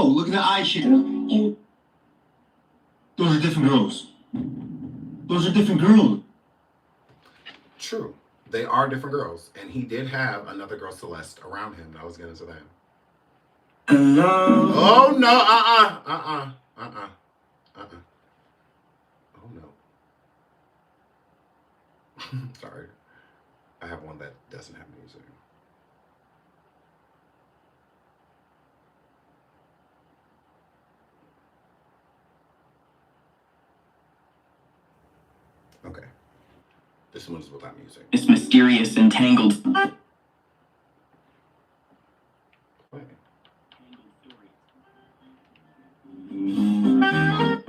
Look at the eye shape. girl and... Those are different girls. Those are different girls. True. They are different girls. And he did have another girl, Celeste, around him. I was getting to that. Oh, no. Oh, no. Sorry. I have one that doesn't have music. Okay. This one is without music. This mysterious and tangled.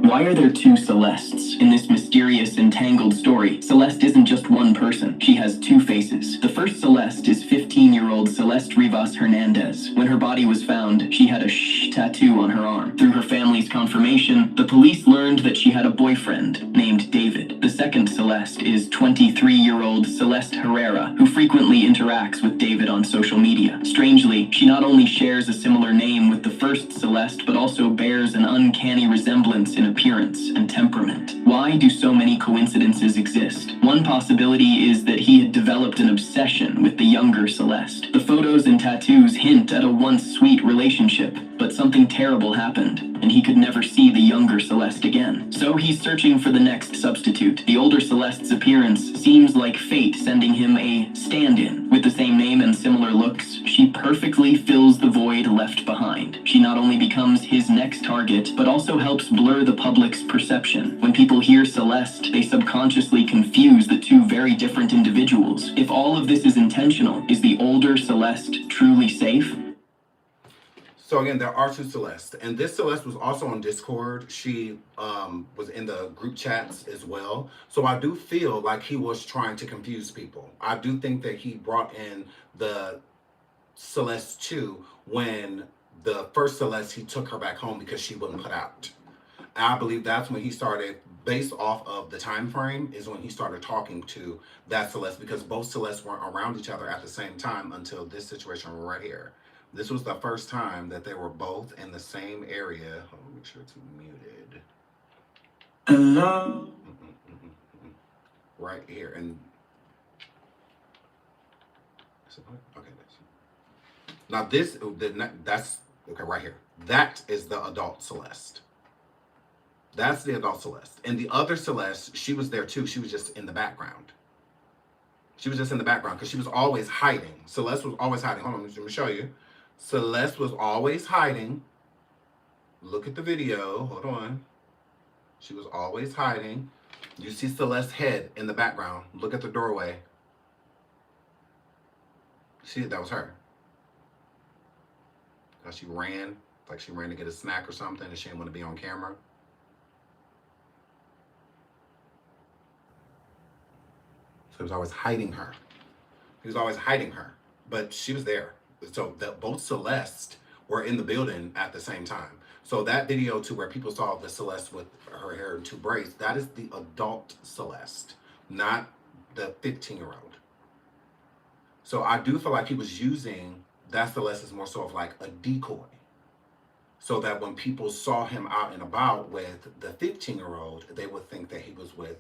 Why are there two Celestes? In this mysterious and tangled story, Celeste isn't just one person. She has two faces. The first Celeste is 15-year-old Celeste Rivas Hernandez. When her body was found, she had a shh tattoo on her arm. Through her family's confirmation, the police learned that she had a boyfriend named David. The second Celeste is 23-year-old Celeste Herrera, who frequently interacts with David on social media. Strangely, she not only shares a similar name with the first Celeste, but also bears an uncanny resemblance in appearance and temperament. Why do so many coincidences exist? One possibility is that he had developed an obsession with the younger Celeste. The photos and tattoos hint at a once sweet relationship, but something terrible happened, and he could never see the younger Celeste again. So he's searching for the next substitute. The older Celeste's appearance seems like fate sending him a stand-in. With the same name and similar looks, she perfectly fills the void left behind. She not only becomes his next target, but also helps blur the public's perception. When people hear Celeste, they subconsciously confuse the two very different individuals. If all of this is intentional, is the older Celeste truly safe? So again, there are two Celeste, and this Celeste was also on Discord. She was in the group chats as well. So I do feel like he was trying to confuse people. I do think that he brought in the Celeste 2 when the first Celeste, he took her back home because she wouldn't put out. I believe that's when he started, based off of the time frame, is when he started talking to that Celeste, because both Celestes weren't around each other at the same time until this situation right here. This was the first time that they were both in the same area. Hold on, make sure it's muted. Hello. Right here. And okay, now this, that's okay right here. That is the adult Celeste. That's the adult Celeste. And the other Celeste, she was there too. She was just in the background. She was just in the background because she was always hiding. Celeste was always hiding. Hold on, let me show you. Celeste was always hiding. Look at the video. Hold on. She was always hiding. You see Celeste's head in the background. Look at the doorway. See, that was her. Because she ran, like she ran to get a snack or something, and she didn't want to be on camera. So he was always hiding her. He was always hiding her. But she was there. So both Celeste were in the building at the same time. So that video to where people saw the Celeste with her hair in two braids, that is the adult Celeste, not the 15-year-old. So I do feel like he was using that Celeste as more so of like a decoy. So that when people saw him out and about with the 15-year-old, they would think that he was with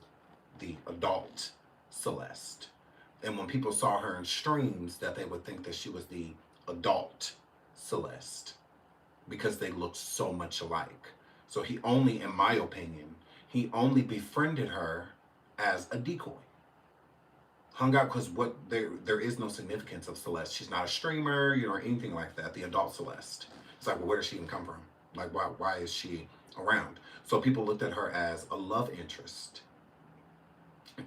the adult Celeste. And when people saw her in streams, that they would think that she was the adult Celeste because they looked so much alike. So he only, in my opinion, he only befriended her as a decoy. Hung out because what there is no significance of Celeste. She's not a streamer, you know, or anything like that. The adult Celeste. It's like, well, where does she even come from? Like, why is she around? So people looked at her as a love interest.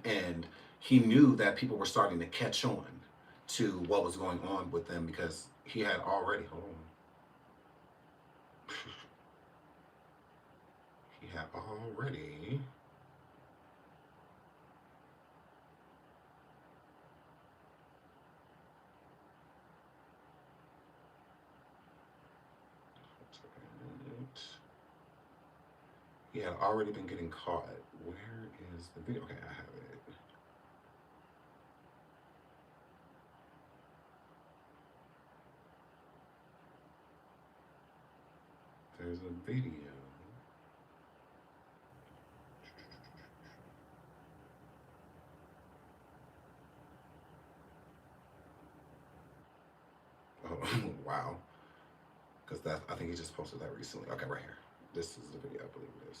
And he knew that people were starting to catch on to what was going on with them because he had already, hold on. He had already been getting caught. Where is the video? Okay, I have it. There's a video. Oh, wow. Because I think he just posted that recently. Okay, right here. This is the video, I believe it is.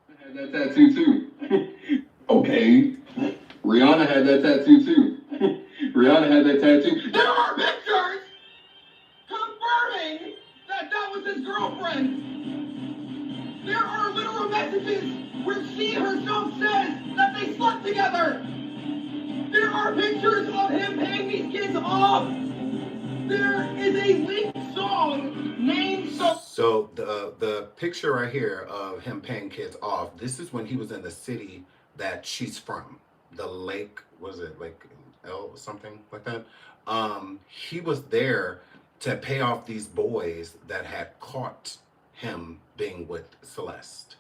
I had that tattoo too. Okay. Rihanna had that tattoo too. Rihanna had that tattoo. There are pictures confirming that that was his girlfriend. There are literal messages where she herself says that they slept together. There are pictures of him paying these kids off. There is a leaked song named So the picture right here of him paying kids off, this is when he was in the city that she's from. The lake, was it like L something like that? He was there to pay off these boys that had caught him being with Celeste.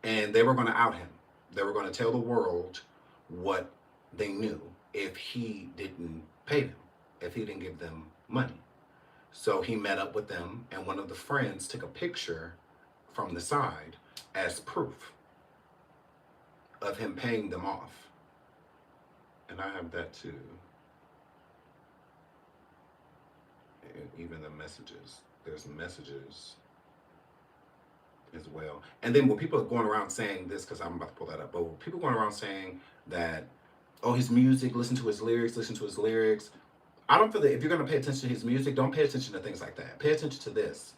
And they were going to out him. They were going to tell the world what they knew if he didn't pay them, if he didn't give them money. So he met up with them, and one of the friends took a picture from the side as proof of him paying them off. And I have that too. And even the messages. There's messages as well. And then when people are going around saying this, because I'm about to pull that up, but when people going around saying that, oh, his music, listen to his lyrics. I don't feel that if you're going to pay attention to his music, don't pay attention to things like that. Pay attention to this.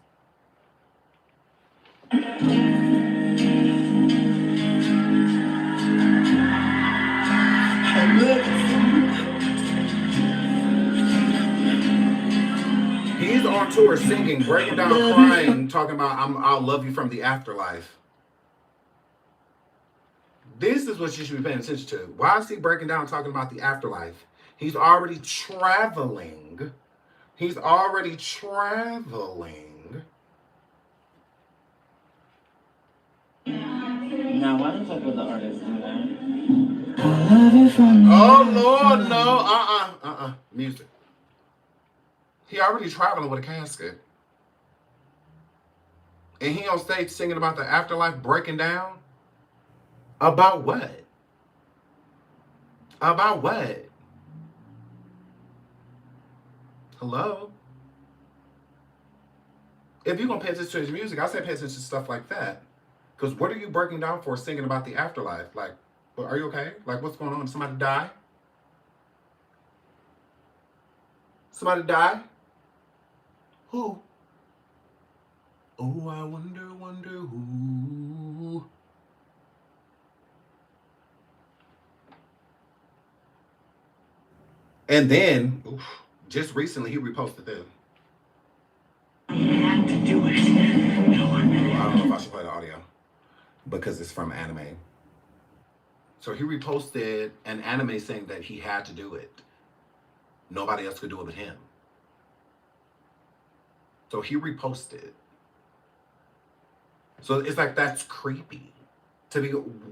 He's on tour singing, breaking down, crying, talking about I'll love you from the afterlife. This is what you should be paying attention to. Why is he breaking down, talking about the afterlife? He's already traveling. Now, why don't the artists do that? Oh, Lord, no. Music. He already traveling with a casket. And he on stage singing about the afterlife, breaking down? About what? About what? Hello? If you're going to pay attention to his music, I say pay attention to stuff like that. Because what are you breaking down for singing about the afterlife? Like, are you okay? Like, what's going on? Did somebody die? Somebody die? Who? Oh, I wonder who. And then, just recently, he reposted this. I had to do it. No one. I don't know if I should play the audio because it's from anime. So he reposted an anime saying that he had to do it. Nobody else could do it but him. So he reposted. So it's like, that's creepy.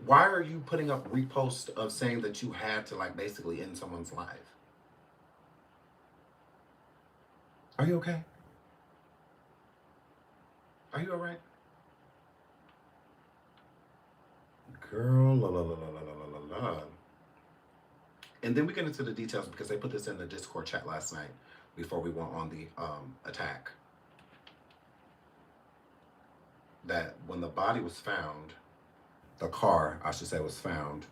Why are you putting up repost of saying that you had to, like, basically end someone's life? Are you okay? Are you all right? Girl, la la la la la la la la. And then we get into the details because they put this in the Discord chat last night before we went on the attack. That when the body was found, the car, I should say, was found.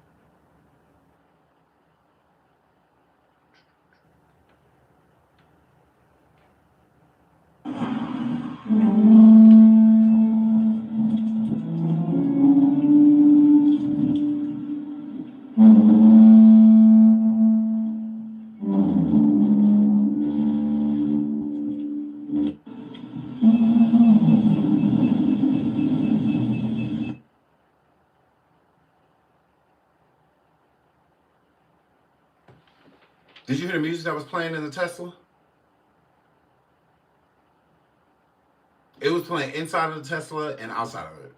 Did you hear the music that was playing in the Tesla? It was playing inside of the Tesla and outside of it.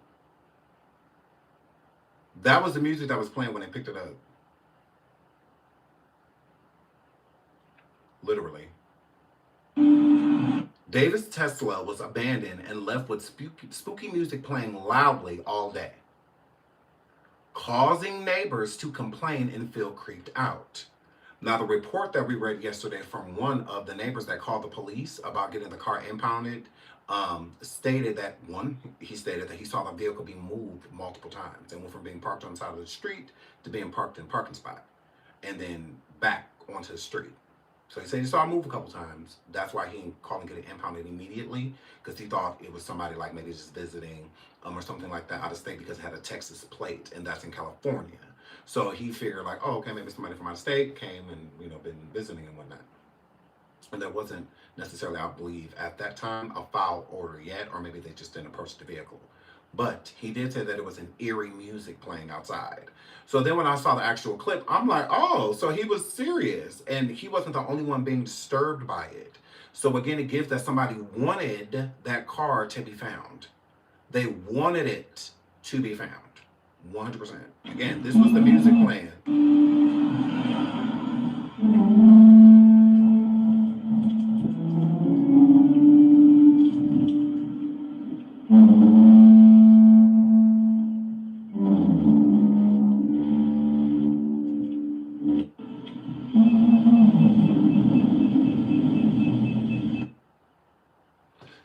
That was the music that was playing when they picked it up. Literally. David's Tesla was abandoned and left with spooky music playing loudly all day, causing neighbors to complain and feel creeped out. Now, the report that we read yesterday from one of the neighbors that called the police about getting the car impounded stated that he saw the vehicle being moved multiple times and went from being parked on the side of the street to being parked in a parking spot and then back onto the street. So he said he saw it move a couple times. That's why he didn't call and get it impounded immediately, because he thought it was somebody like maybe just visiting or something like that out of state, because it had a Texas plate, and that's in California. So he figured like, oh, okay, maybe somebody from out of state came and, you know, been visiting and whatnot. And there wasn't necessarily, I believe, at that time, a foul order yet, or maybe they just didn't approach the vehicle. But he did say that it was an eerie music playing outside. So then when I saw the actual clip, I'm like, oh, so he was serious. And he wasn't the only one being disturbed by it. So again, it gives that somebody wanted that car to be found. They wanted it to be found. 100%. Again, this was the music playing.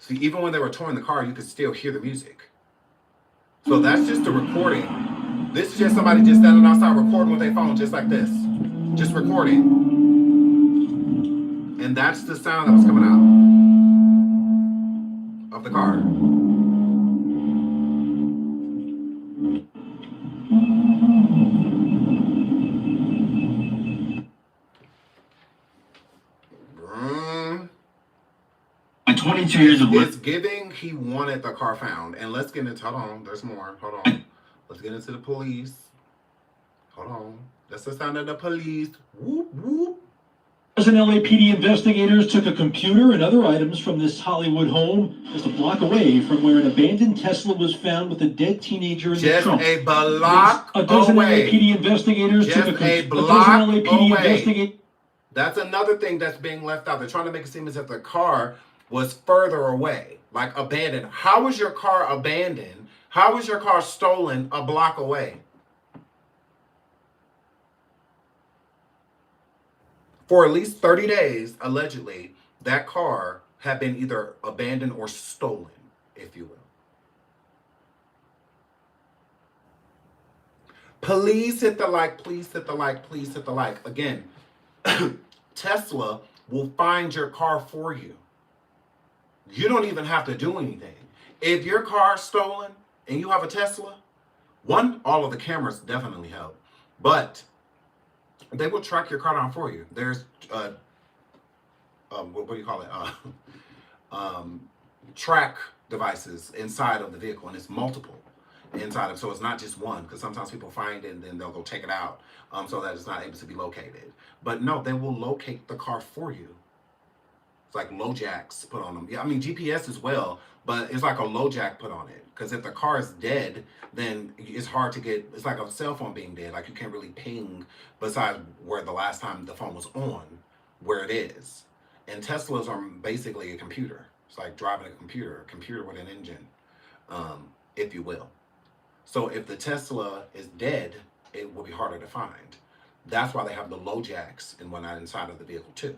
See, even when they were towing the car, you could still hear the music. So that's just a recording. This is just somebody just standing outside recording with their phone, just like this. Just recording. And that's the sound that was coming out of the car. My 22 years of It's giving he wanted the car found. And let's get into, hold on, there's more. Hold on. Let's get into the police. Hold on. That's the sound of the police. Whoop, whoop. Dozen LAPD investigators took a computer and other items from this Hollywood home just a block away from where an abandoned Tesla was found with a dead teenager in the trunk. Just a block A dozen away. LAPD investigators Just took a a block dozen LAPD away. investigators. That's another thing that's being left out. They're trying to make it seem as if the car was further away, like abandoned. How was your car abandoned? How was your car stolen a block away? For at least 30 days, allegedly, that car had been either abandoned or stolen, if you will. Please hit the like, please hit the like, please hit the like. Again, Tesla will find your car for you. You don't even have to do anything. If your car is stolen and you have a Tesla, one, all of the cameras definitely help, but they will track your car down for you. There's, what do you call it? Track devices inside of the vehicle, and it's multiple inside of, so it's not just one, because sometimes people find it and then they'll go take it out so that it's not able to be located. But no, they will locate the car for you. It's like low jacks put on them. Yeah, I mean GPS as well, but it's like a low jack put on it. Because if the car is dead, then it's hard to get, it's like a cell phone being dead. Like you can't really ping besides where the last time the phone was on, where it is. And Teslas are basically a computer. It's like driving a computer with an engine, if you will. So if the Tesla is dead, it will be harder to find. That's why they have the low jacks and whatnot inside of the vehicle too,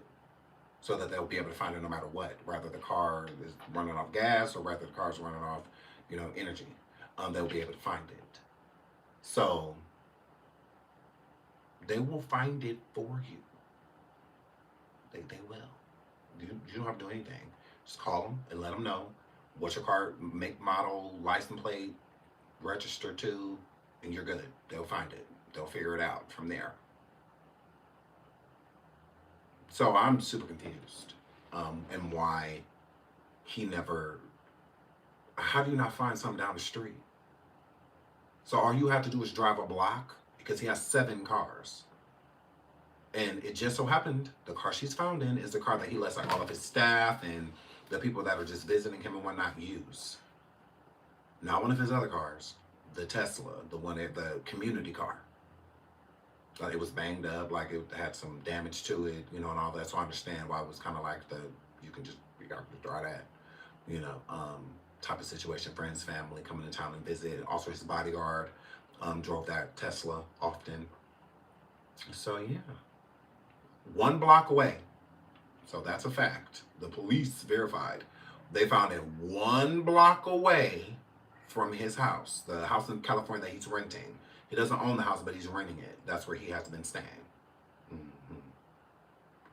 so that they'll be able to find it no matter what, whether the car is running off gas or whether the car is running off, energy. They'll be able to find it. So they will find it for you. They will. You don't have to do anything. Just call them and let them know what's your car, make, model, license plate, register to, and you're good. They'll find it. They'll figure it out from there. So I'm super confused, and why he never, how do you not find something down the street? So all you have to do is drive a block, because he has 7 cars. And it just so happened, the car she's found in is the car that he lets like all of his staff and the people that are just visiting him and whatnot use. Not one of his other cars, the Tesla, the community car. It was banged up, like it had some damage to it, and all that. So I understand why it was kind of like you got to try that, type of situation. Friends, family coming to town and visit. Also, his bodyguard drove that Tesla often. So yeah, 1 block away. So that's a fact. The police verified. They found it 1 block away from his house, the house in California that he's renting. He doesn't own the house, but he's renting it. That's where he has been staying. Mm-hmm.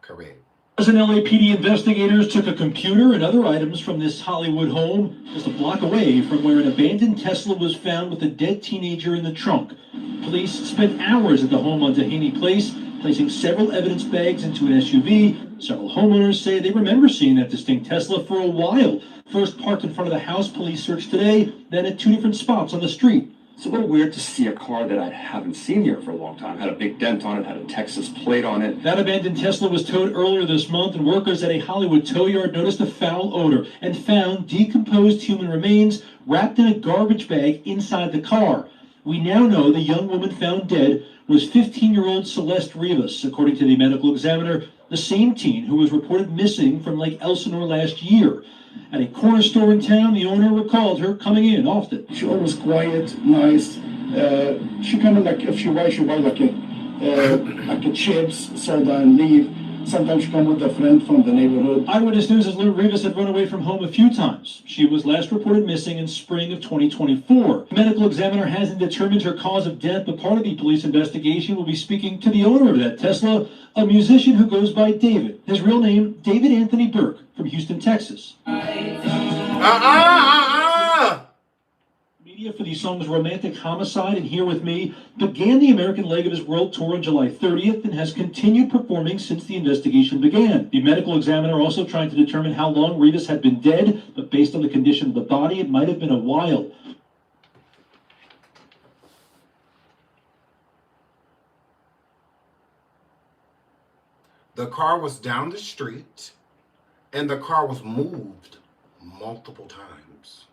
Correct. As an LAPD investigators took a computer and other items from this Hollywood home just a block away from where an abandoned Tesla was found with a dead teenager in the trunk. Police spent hours at the home on Dehaney Place, placing several evidence bags into an SUV. Several homeowners say they remember seeing that distinct Tesla for a while. First parked in front of the house police searched today, then at two different spots on the street. It's a little weird to see a car that I haven't seen here for a long time. Had a big dent on it, had a Texas plate on it. That abandoned Tesla was towed earlier this month, and workers at a Hollywood tow yard noticed a foul odor and found decomposed human remains wrapped in a garbage bag inside the car. We now know the young woman found dead was 15-year-old Celeste Rivas, according to the medical examiner, the same teen who was reported missing from Lake Elsinore last year. At a corner store in town, the owner recalled her coming in often. She always quiet, nice. She kind of like, if she buy like a chips, soda, and leave. Sometimes she come with a friend from the neighborhood. Eyewitness News' Lou Rivas had run away from home a few times. She was last reported missing in spring of 2024. The medical examiner hasn't determined her cause of death, but part of the police investigation will be speaking to the owner of that Tesla, a musician who goes by David. His real name, David Anthony Burke, from Houston, Texas. Media for the songs Romantic Homicide and Here With Me began the American leg of his world tour on July 30th and has continued performing since the investigation began. The medical examiner also trying to determine how long Rivas had been dead, but based on the condition of the body, it might have been a while. The car was down the street, and the car was moved multiple times.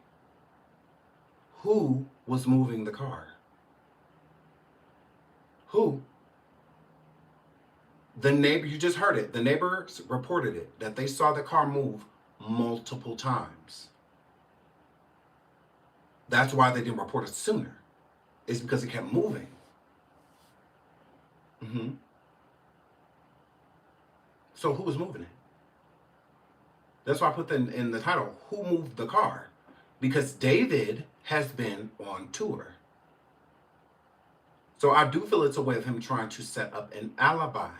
Who was moving the car? Who? The neighbor, you just heard it. The neighbors reported it, that they saw the car move multiple times. That's why they didn't report it sooner. It's because it kept moving. So who was moving it? That's why I put in the title, who moved the car? Because David has been on tour. So I do feel it's a way of him trying to set up an alibi.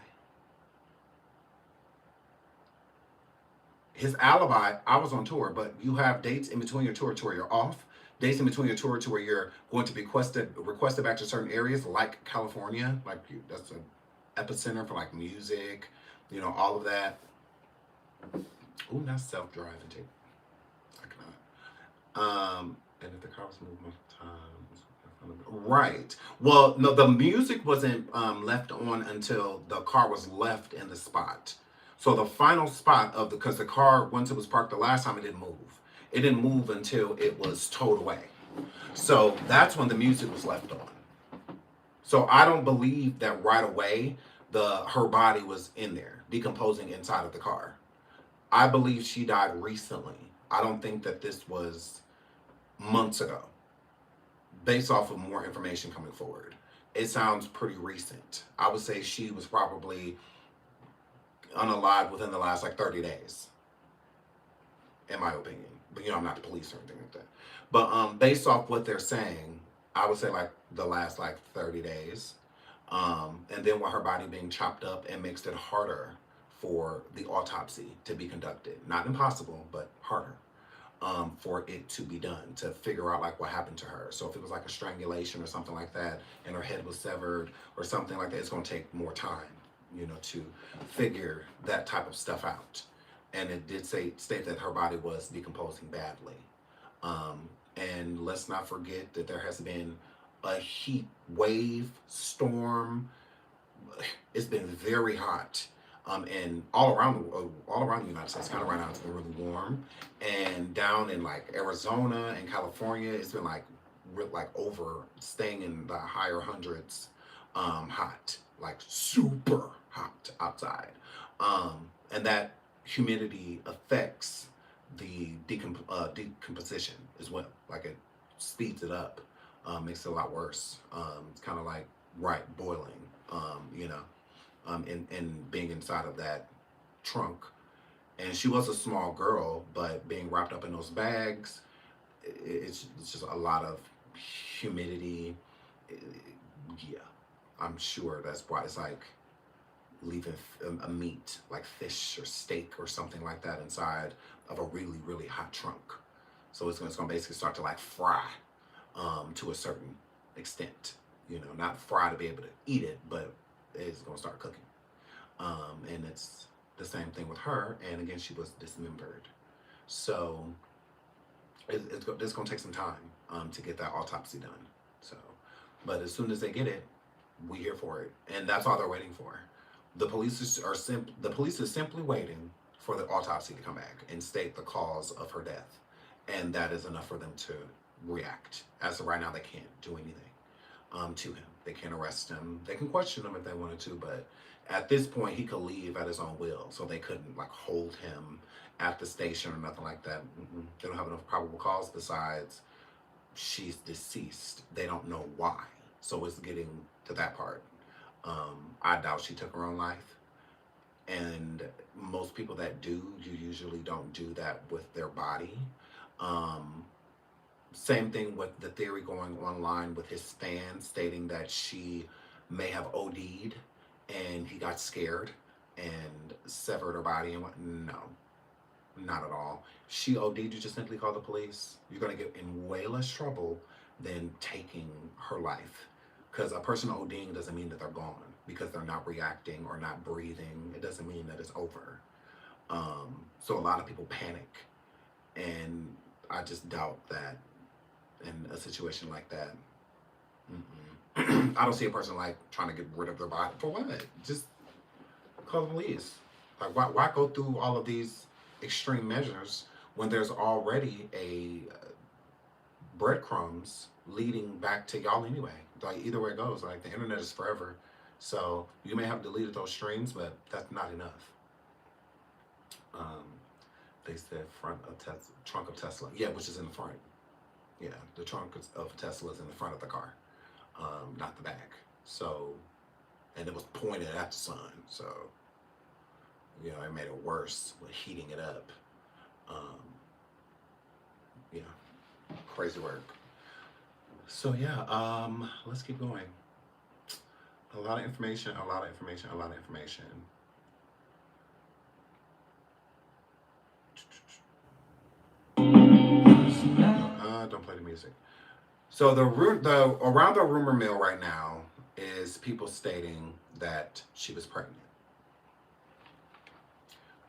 His alibi, I was on tour, but you have dates in between your tour to where you're off, dates in between your tour to where you're going to be requested back to certain areas like California, that's an epicenter for like music, you know, all of that. Ooh, that's self-driving too. I cannot. And if the car was moved multiple times, right. Well, no, the music wasn't left on until the car was left in the spot. So the final spot because the car, once it was parked the last time, it didn't move. It didn't move until it was towed away. So that's when the music was left on. So I don't believe that right away her body was in there, decomposing inside of the car. I believe she died recently. I don't think that this was months ago. Based off of more information coming forward, it sounds pretty recent. I would say she was probably unalive within the last 30 days, in my opinion. But I'm not the police or anything like that. But based off what they're saying, I would say the last 30 days. And then with her body being chopped up, it makes it harder for the autopsy to be conducted. Not impossible, but harder for it to be done, to figure out what happened to her. So if it was a strangulation or something like that, and her head was severed or something like that, it's going to take more time, to figure that type of stuff out. And it did state that her body was decomposing badly. And let's not forget that there has been a heat wave storm. It's been very hot. And all around the United States, kind of right now, it's been really warm. And down in Arizona and California, it's been over staying in the higher hundreds, hot, super hot outside. And that humidity affects the decomposition as well. It speeds it up, makes it a lot worse. It's kind of boiling, and being inside of that trunk. And she was a small girl, but being wrapped up in those bags, it's just a lot of humidity. Yeah, I'm sure that's why it's leaving a meat like fish or steak or something like that inside of a really, really hot trunk. So it's gonna basically start to like fry to a certain extent. You know, not fry to be able to eat it, but it's gonna start cooking. And it's the same thing with her. And again, she was dismembered. So it's gonna take some time to get that autopsy done. So, but as soon as they get it, we here for it, and that's all they're waiting for. The police is simply waiting for the autopsy to come back and state the cause of her death, and that is enough for them to react. As of right now, they can't do anything to him. They can't arrest him. They can question him if they wanted to, but at this point, he could leave at his own will, so they couldn't like hold him at the station or nothing like that. They don't have enough probable cause besides she's deceased. They don't know why, so it's getting to that part. I doubt she took her own life, and most people that do, you usually don't do that with their body. Same thing with the theory going online with his fans stating that she may have OD'd and he got scared and severed her body and went, no, not at all. She OD'd, you just simply call the police. You're gonna get in way less trouble than taking her life. Because a person ODing doesn't mean that they're gone because they're not reacting or not breathing. It doesn't mean that it's over. So a lot of people panic, and I just doubt that in a situation like that. I don't see a person like trying to get rid of their body for what? Just call the police. Like why go through all of these extreme measures when there's already a breadcrumbs leading back to y'all anyway? Like either way it goes, like the internet is forever. So you may have deleted those streams, but that's not enough. They said trunk of Tesla. Yeah, which is in the front. Yeah, the trunk of Tesla is in the front of the car, not the back. So, and it was pointed at the sun. So, you know, it made it worse with heating it up. Yeah, crazy work. So yeah, let's keep going. A lot of information. Don't play the music. So around the rumor mill right now is people stating that she was pregnant.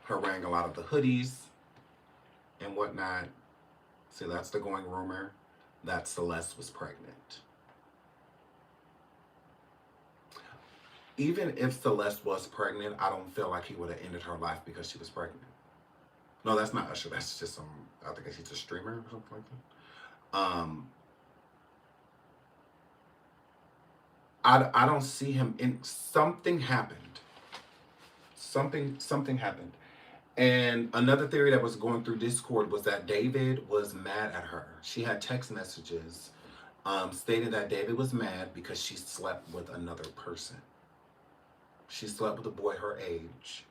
Her wearing a lot of the hoodies and whatnot. So that's the going rumor that Celeste was pregnant. Even if Celeste was pregnant, I don't feel like he would have ended her life because she was pregnant. No, that's not Usher. That's just I think he's a streamer or something like that. I don't see him in. Something happened. Something happened. And another theory that was going through Discord was that David was mad at her. She had text messages stating that David was mad because she slept with another person. She slept with a boy her age.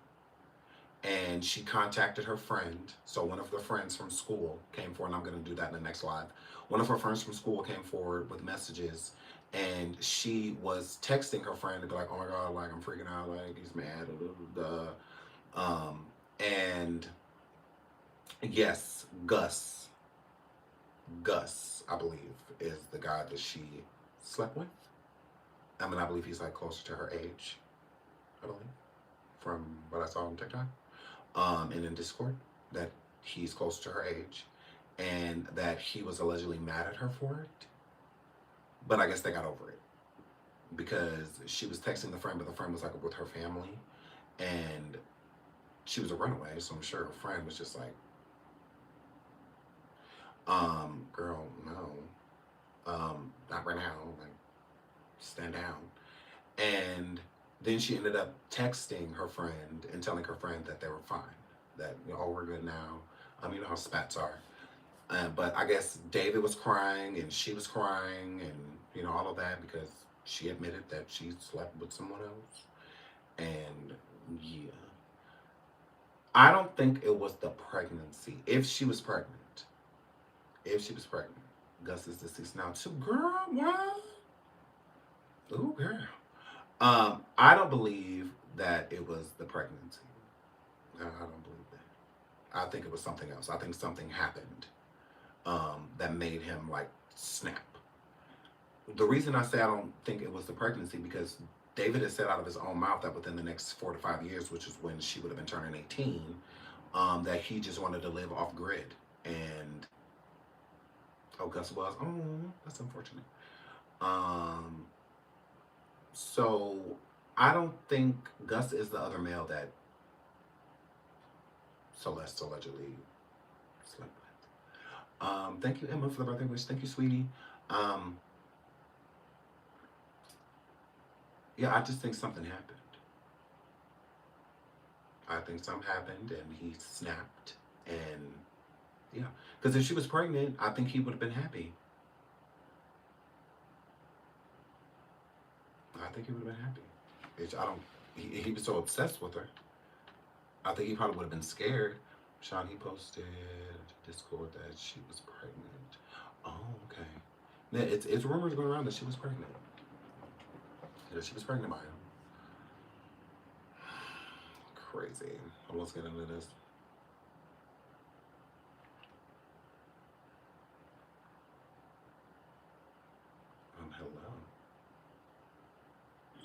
And she contacted her friend. So one of the friends from school came forward, and I'm going to do that in the next live. One of her friends from school came forward with messages, and she was texting her friend to be like, oh my God, like I'm freaking out, like he's mad, and yes, Gus, I believe, is the guy that she slept with. I mean, I believe he's like closer to her age, I believe, from what I saw on TikTok. And in Discord, that he's close to her age, and that he was allegedly mad at her for it. But I guess they got over it because she was texting the friend, but the friend was like with her family, and she was a runaway, so I'm sure her friend was just like, girl, no, not right now, like, stand down. And then she ended up texting her friend and telling her friend that they were fine, that, you know, oh, we're good now. You know how spats are. But I guess David was crying and she was crying and, you know, all of that because she admitted that she slept with someone else. And yeah, I don't think it was the pregnancy. If she was pregnant, Gus is deceased now too. Girl, what? Ooh, girl. I don't believe that it was the pregnancy. I don't believe that. I think it was something else. I think something happened that made him like snap. The reason I say I don't think it was the pregnancy, because David has said out of his own mouth that within the next 4 to 5 years, which is when she would have been turning 18, that he just wanted to live off grid. And Gus was, that's unfortunate. So I don't think Gus is the other male that Celeste allegedly slept with. Thank you, Emma, for the birthday wish. Thank you, sweetie. Yeah, I just think something happened. I think something happened and he snapped. And yeah, because if she was pregnant, I think he would have been happy. I think he would have been happy. He was so obsessed with her. I think he probably would have been scared. Sean, he posted Discord that she was pregnant. Oh, okay. Yeah, it's rumors going around that she was pregnant. Yeah, she was pregnant by him. Crazy. Let's get into this. Hello.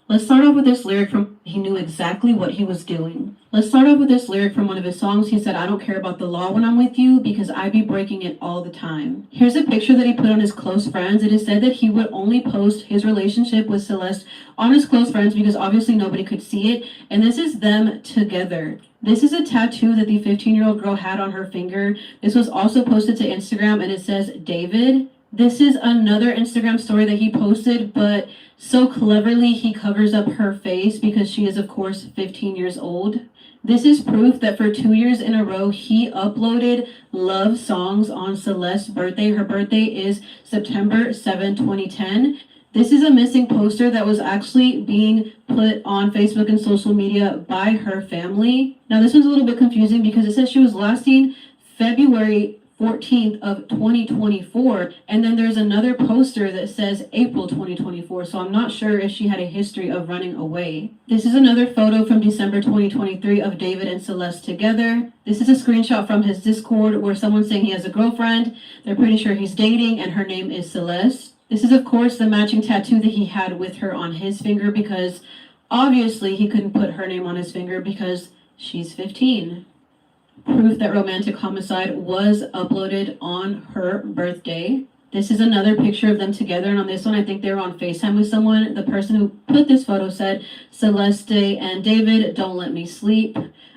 Let's start off with this lyric from he knew exactly what he was doing. Let's start off with this lyric from one of his songs. He said, "I don't care about the law when I'm with you because I be breaking it all the time." Here's a picture that he put on his close friends. It is said that he would only post his relationship with Celeste on his close friends because obviously nobody could see it. And this is them together. This is a tattoo that the 15-year-old girl had on her finger. This was also posted to Instagram and it says David. This is another Instagram story that he posted, but so cleverly he covers up her face because she is, of course, 15 years old. This is proof that for 2 years in a row, he uploaded love songs on Celeste's birthday. Her birthday is September 7, 2010. This is a missing poster that was actually being put on Facebook and social media by her family. Now, this one's a little bit confusing because it says she was last seen February 14th of 2024, and then there's another poster that says April 2024, so I'm not sure if she had a history of running away. This is another photo from December 2023 of David and Celeste together. This is a screenshot from his Discord where someone's saying he has a girlfriend. They're pretty sure he's dating, and her name is Celeste. This is, of course, the matching tattoo that he had with her on his finger because obviously he couldn't put her name on his finger because she's 15. Proof that romantic homicide was uploaded on her birthday. This is another picture of them together, and on this one, I think they were on FaceTime with someone. The person who put this photo said, "Celeste and David, don't let me sleep."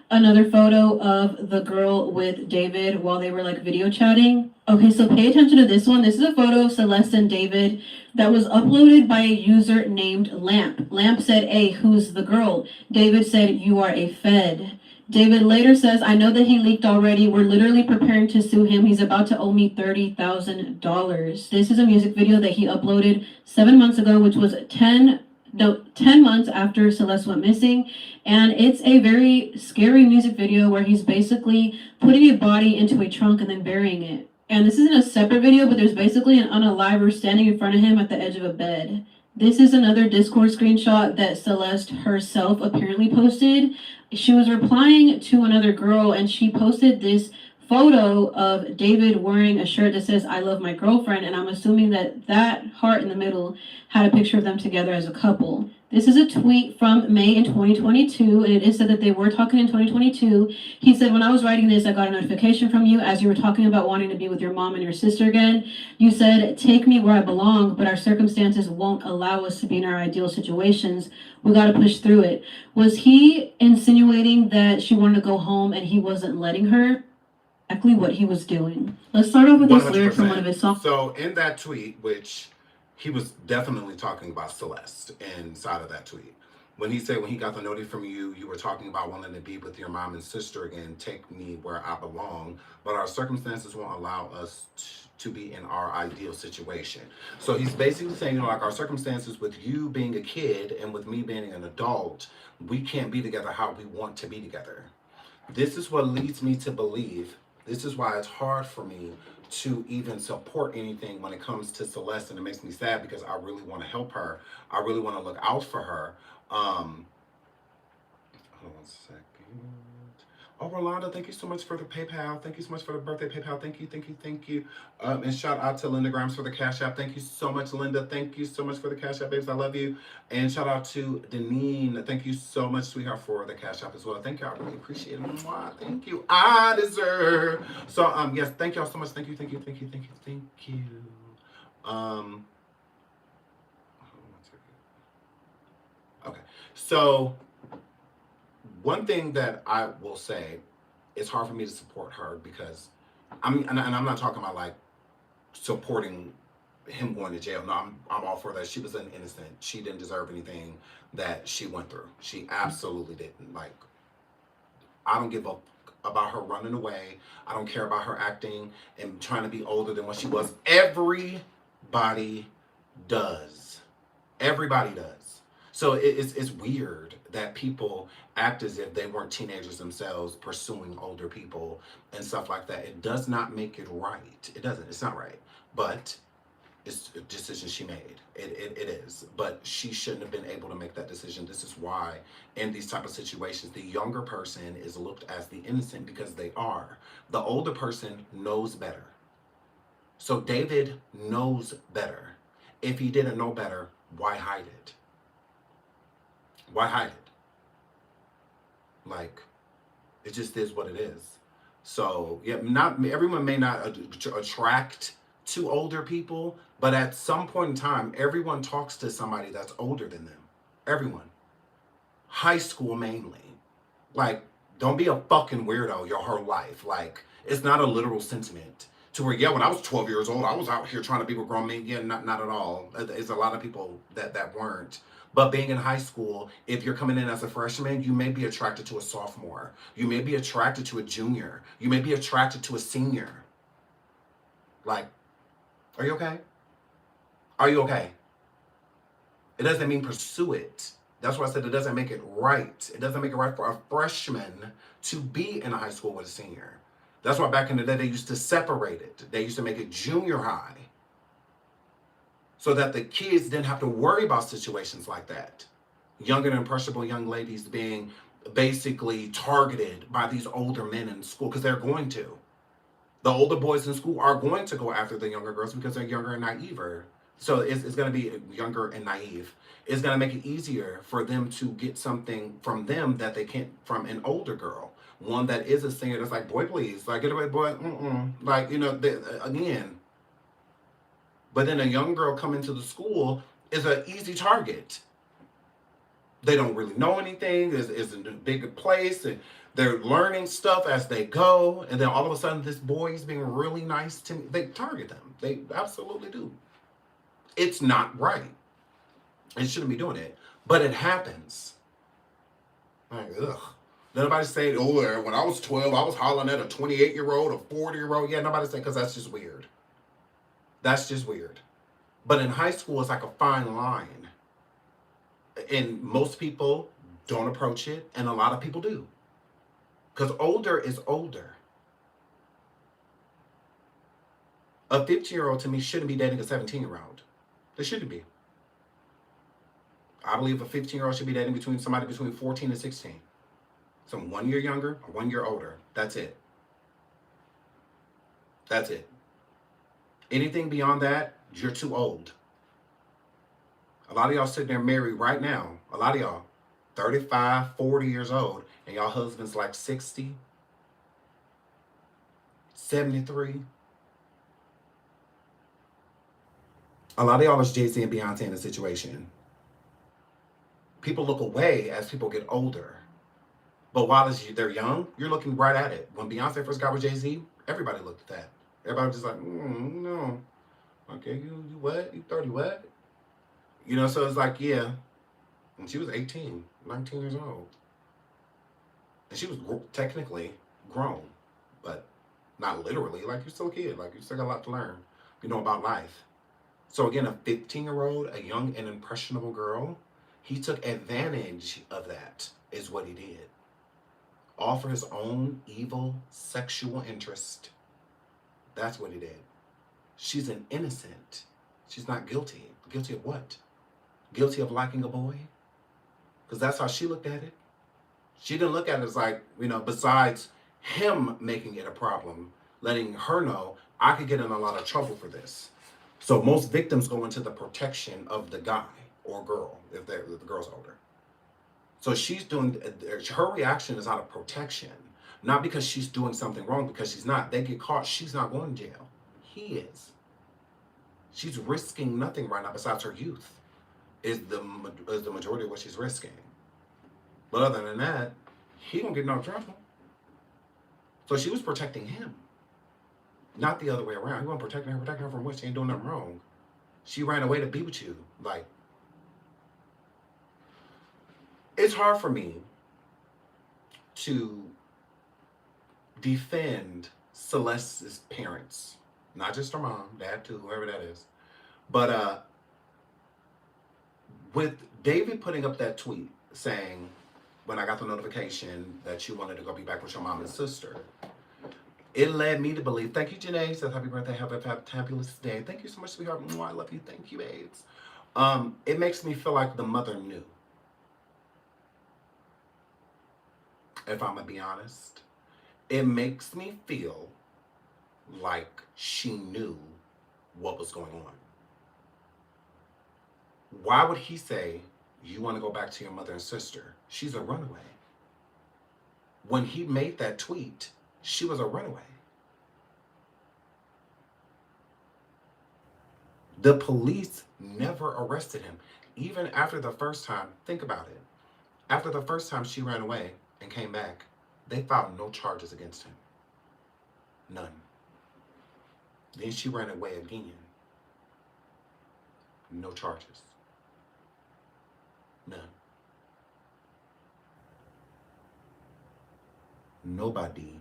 Another photo of the girl with David while they were like video chatting. Okay, so pay attention to this one. This is a photo of Celeste and David that was uploaded by a user named Lamp. Lamp said, "Hey, who's the girl?" David said, "You are a Fed." David later says, "I know that he leaked already. We're literally preparing to sue him. He's about to owe me $30,000. This is a music video that he uploaded 7 months ago, which was 10 months after Celeste went missing. And it's a very scary music video where he's basically putting a body into a trunk and then burying it. And this isn't a separate video, but there's basically an unaliver standing in front of him at the edge of a bed. This is another Discord screenshot that Celeste herself apparently posted. She was replying to another girl and she posted this photo of David wearing a shirt that says, "I love my girlfriend," and I'm assuming that that heart in the middle had a picture of them together as a couple. This is a tweet from May in 2022, and it is said that they were talking in 2022. He said, "When I was writing this, I got a notification from you as you were talking about wanting to be with your mom and your sister again. You said, 'Take me where I belong,' but our circumstances won't allow us to be in our ideal situations. We got to push through it." Was he insinuating that she wanted to go home and he wasn't letting her? Exactly what he was doing. Let's start off with this lyric from one of his songs. So in that tweet, which he was definitely talking about Celeste inside of that tweet. When he said, "When he got the notice from you, you were talking about wanting to be with your mom and sister again, take me where I belong, but our circumstances won't allow us to be in our ideal situation." So he's basically saying, like, our circumstances with you being a kid and with me being an adult, we can't be together how we want to be together. This is what leads me to believe. This is why it's hard for me to even support anything when it comes to Celeste, and it makes me sad because I really want to help her. I really want to look out for her. Hold on a second. Oh, Rolanda, thank you so much for the PayPal. Thank you so much for the birthday PayPal. Thank you, thank you, thank you. And shout out to Linda Grimes for the Cash App. Thank you so much, Linda. Thank you so much for the Cash App, babes. I love you. And shout out to Deneen. Thank you so much, sweetheart, for the Cash App as well. Thank you. I really appreciate it. Mwah. Thank you. I deserve. So, yes, thank y'all so much. Thank you, thank you, thank you, thank you, thank you. Okay. So, one thing that I will say, it's hard for me to support her because and I'm not talking about like supporting him going to jail. No, I'm all for that. She was an innocent. She didn't deserve anything that she went through. She absolutely didn't. Like, I don't give a about her running away. I don't care about her acting and trying to be older than what she was. Everybody does. Everybody does. So it's weird that people act as if they weren't teenagers themselves pursuing older people and stuff like that. It does not make it right. It doesn't. It's not right. But it's a decision she made. It is. But she shouldn't have been able to make that decision. This is why in these type of situations, the younger person is looked as the innocent because they are. The older person knows better. So David knows better. If he didn't know better, why hide it? Why hide it? Like, it just is what it is. So, yeah, not everyone may not attract to older people, but at some point in time, everyone talks to somebody that's older than them. Everyone. High school mainly. Like, don't be a fucking weirdo your whole life. Like, it's not a literal sentiment. To where, yeah, when I was 12 years old, I was out here trying to be with grown men. Yeah, not at all. There's a lot of people that weren't. But being in high school, if you're coming in as a freshman, you may be attracted to a sophomore. You may be attracted to a junior. You may be attracted to a senior. Like, are you okay? Are you okay? It doesn't mean pursue it. That's why I said it doesn't make it right. It doesn't make it right for a freshman to be in a high school with a senior. That's why back in the day, they used to separate it. They used to make it junior high so that the kids didn't have to worry about situations like that. Young and impressionable young ladies being basically targeted by these older men in school because they're going to. The older boys in school are going to go after the younger girls because they're younger and naiver. So it's going to be younger and naive. It's going to make it easier for them to get something from them that they can't from an older girl. One that is a singer that's like, boy, please, like, get away, boy, like, you know, again. But then a young girl coming to the school is an easy target. They don't really know anything. It's a big place, and they're learning stuff as they go. And then all of a sudden, this boy is being really nice to me. They target them. They absolutely do. It's not right. It shouldn't be doing it. But it happens. Like, ugh. Nobody say, oh, when I was 12, I was hollering at a 28-year-old, a 40-year-old. Yeah, nobody say, because that's just weird. That's just weird. But in high school, it's like a fine line. And most people don't approach it, and a lot of people do. Because older is older. A 15-year-old to me shouldn't be dating a 17-year-old. They shouldn't be. I believe a 15-year-old should be dating somebody between 14 and 16. So 1 year younger or 1 year older. That's it. That's it. Anything beyond that, you're too old. A lot of y'all sitting there married right now. A lot of y'all, 35, 40 years old, and y'all husband's like 60, 73. A lot of y'all is Jay-Z and Beyonce in a situation. People look away as people get older. But while they're young, you're looking right at it. When Beyonce first got with Jay-Z, everybody looked at that. Everybody was just like, no. Okay, you what? You 30 what? You know, so it's like, yeah. And she was 18, 19 years old. And she was technically grown, but not literally. Like, you're still a kid. Like, you still got a lot to learn, you know, about life. So again, a 15-year-old, a young and impressionable girl, he took advantage of that, is what he did. All for his own evil sexual interest. That's what he did. She's an innocent. She's not guilty. Guilty of what? Guilty of liking a boy? Because that's how she looked at it. She didn't look at it as like, besides him making it a problem, letting her know I could get in a lot of trouble for this. So most victims go into the protection of the guy or girl if the girl's older. So she's doing, her reaction is out of protection, not because she's doing something wrong, because she's not. They get caught, she's not going to jail. He is. She's risking nothing right now besides her youth is the majority of what she's risking. But other than that, he don't get no trouble. So she was protecting him, not the other way around. He wasn't protecting her from what? She ain't doing nothing wrong. She ran away to be with you. Like, it's hard for me to defend Celeste's parents, not just her mom, dad too, whoever that is. But with David putting up that tweet saying, when I got the notification that you wanted to go be back with your mom and sister, it led me to believe, thank you, Janae, says happy birthday, have a fabulous day. Thank you so much, sweetheart. I love you, thank you, babes. It makes me feel like the mother knew. If I'm gonna be honest, it makes me feel like she knew what was going on. Why would he say, you want to go back to your mother and sister? She's a runaway. When he made that tweet, she was a runaway. The police never arrested him. Even after the first time, think about it. After the first time she ran away and came back, they filed no charges against him. None. Then she ran away again. No charges. None. Nobody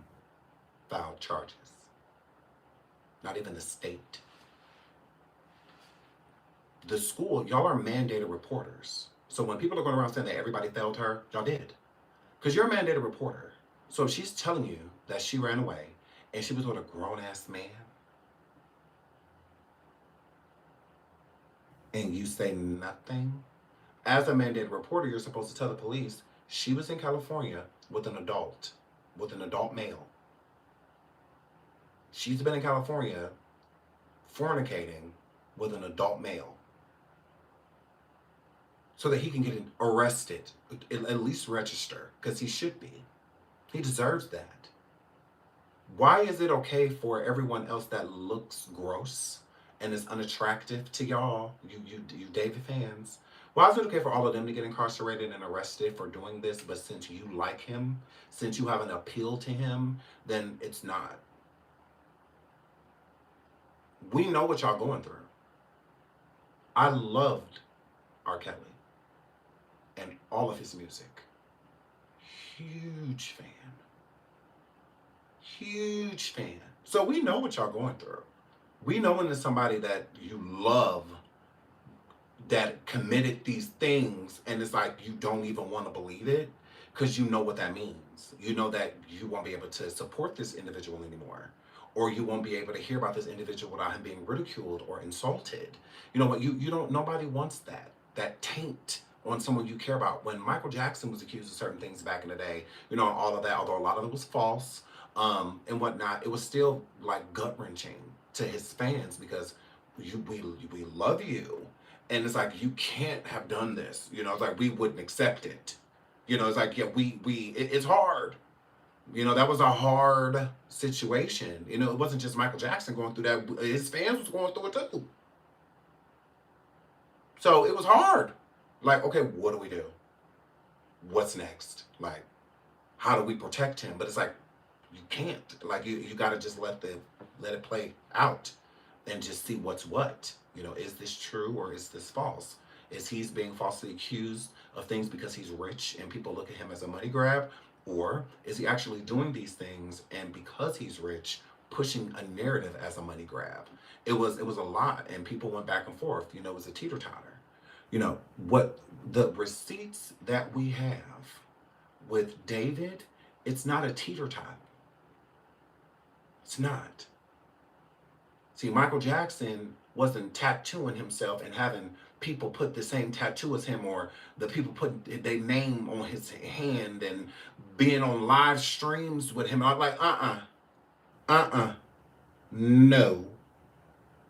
filed charges. Not even the state. The school, y'all are mandated reporters. So when people are going around saying that everybody failed her, y'all did. Because you're a mandated reporter. So if she's telling you that she ran away and she was with a grown-ass man, and you say nothing, as a mandated reporter, you're supposed to tell the police she was in California with an adult male. She's been in California fornicating with an adult male. So that he can get arrested, at least register, because he should be. He deserves that. Why is it okay for everyone else that looks gross and is unattractive to y'all, you David fans? Why is it okay for all of them to get incarcerated and arrested for doing this, but since you like him, since you have an appeal to him, then it's not? We know what y'all going through. I loved R. Kelly and all of his music. Huge fan. Huge fan. So we know what y'all going through. We know when there's somebody that you love that committed these things and it's like you don't even want to believe it because you know what that means. You know that you won't be able to support this individual anymore, or you won't be able to hear about this individual without him being ridiculed or insulted. You know what? You don't. Nobody wants that taint on someone you care about. When Michael Jackson was accused of certain things back in the day, all of that, although a lot of it was false and whatnot, it was still like gut wrenching to his fans because we love you. And it's like, you can't have done this. It's like, we wouldn't accept it. It's like, yeah, it's hard. That was a hard situation. It wasn't just Michael Jackson going through that. His fans was going through it too. So it was hard. Like, okay, what do we do? What's next? Like, how do we protect him? But it's like, you can't. Like, you got to just let it play out and just see what's what. Is this true or is this false? Is he being falsely accused of things because he's rich and people look at him as a money grab? Or is he actually doing these things and because he's rich, pushing a narrative as a money grab? It was a lot, and people went back and forth. It was a teeter-totter. What the receipts that we have with David, it's not a teeter-totter. It's not. See, Michael Jackson wasn't tattooing himself and having people put the same tattoo as him, or the people put their name on his hand and being on live streams with him. I'm like, no,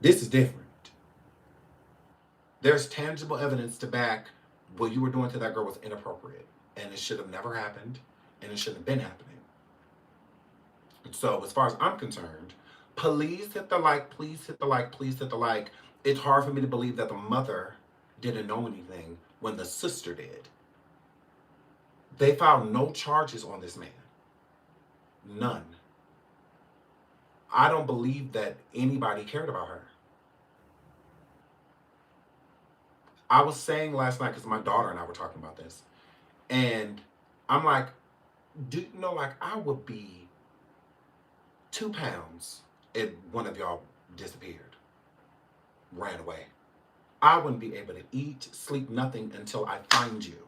this is different. There's tangible evidence to back what you were doing to that girl was inappropriate, and it should have never happened, and it shouldn't have been happening. So as far as I'm concerned, please hit the like, please hit the like, please hit the like. It's hard for me to believe that the mother didn't know anything when the sister did. They filed no charges on this man. None. I don't believe that anybody cared about her. I was saying last night, because my daughter and I were talking about this, and I'm like, do you know, like, I would be 2 pounds if one of y'all disappeared, ran away. I wouldn't be able to eat, sleep, nothing until I find you.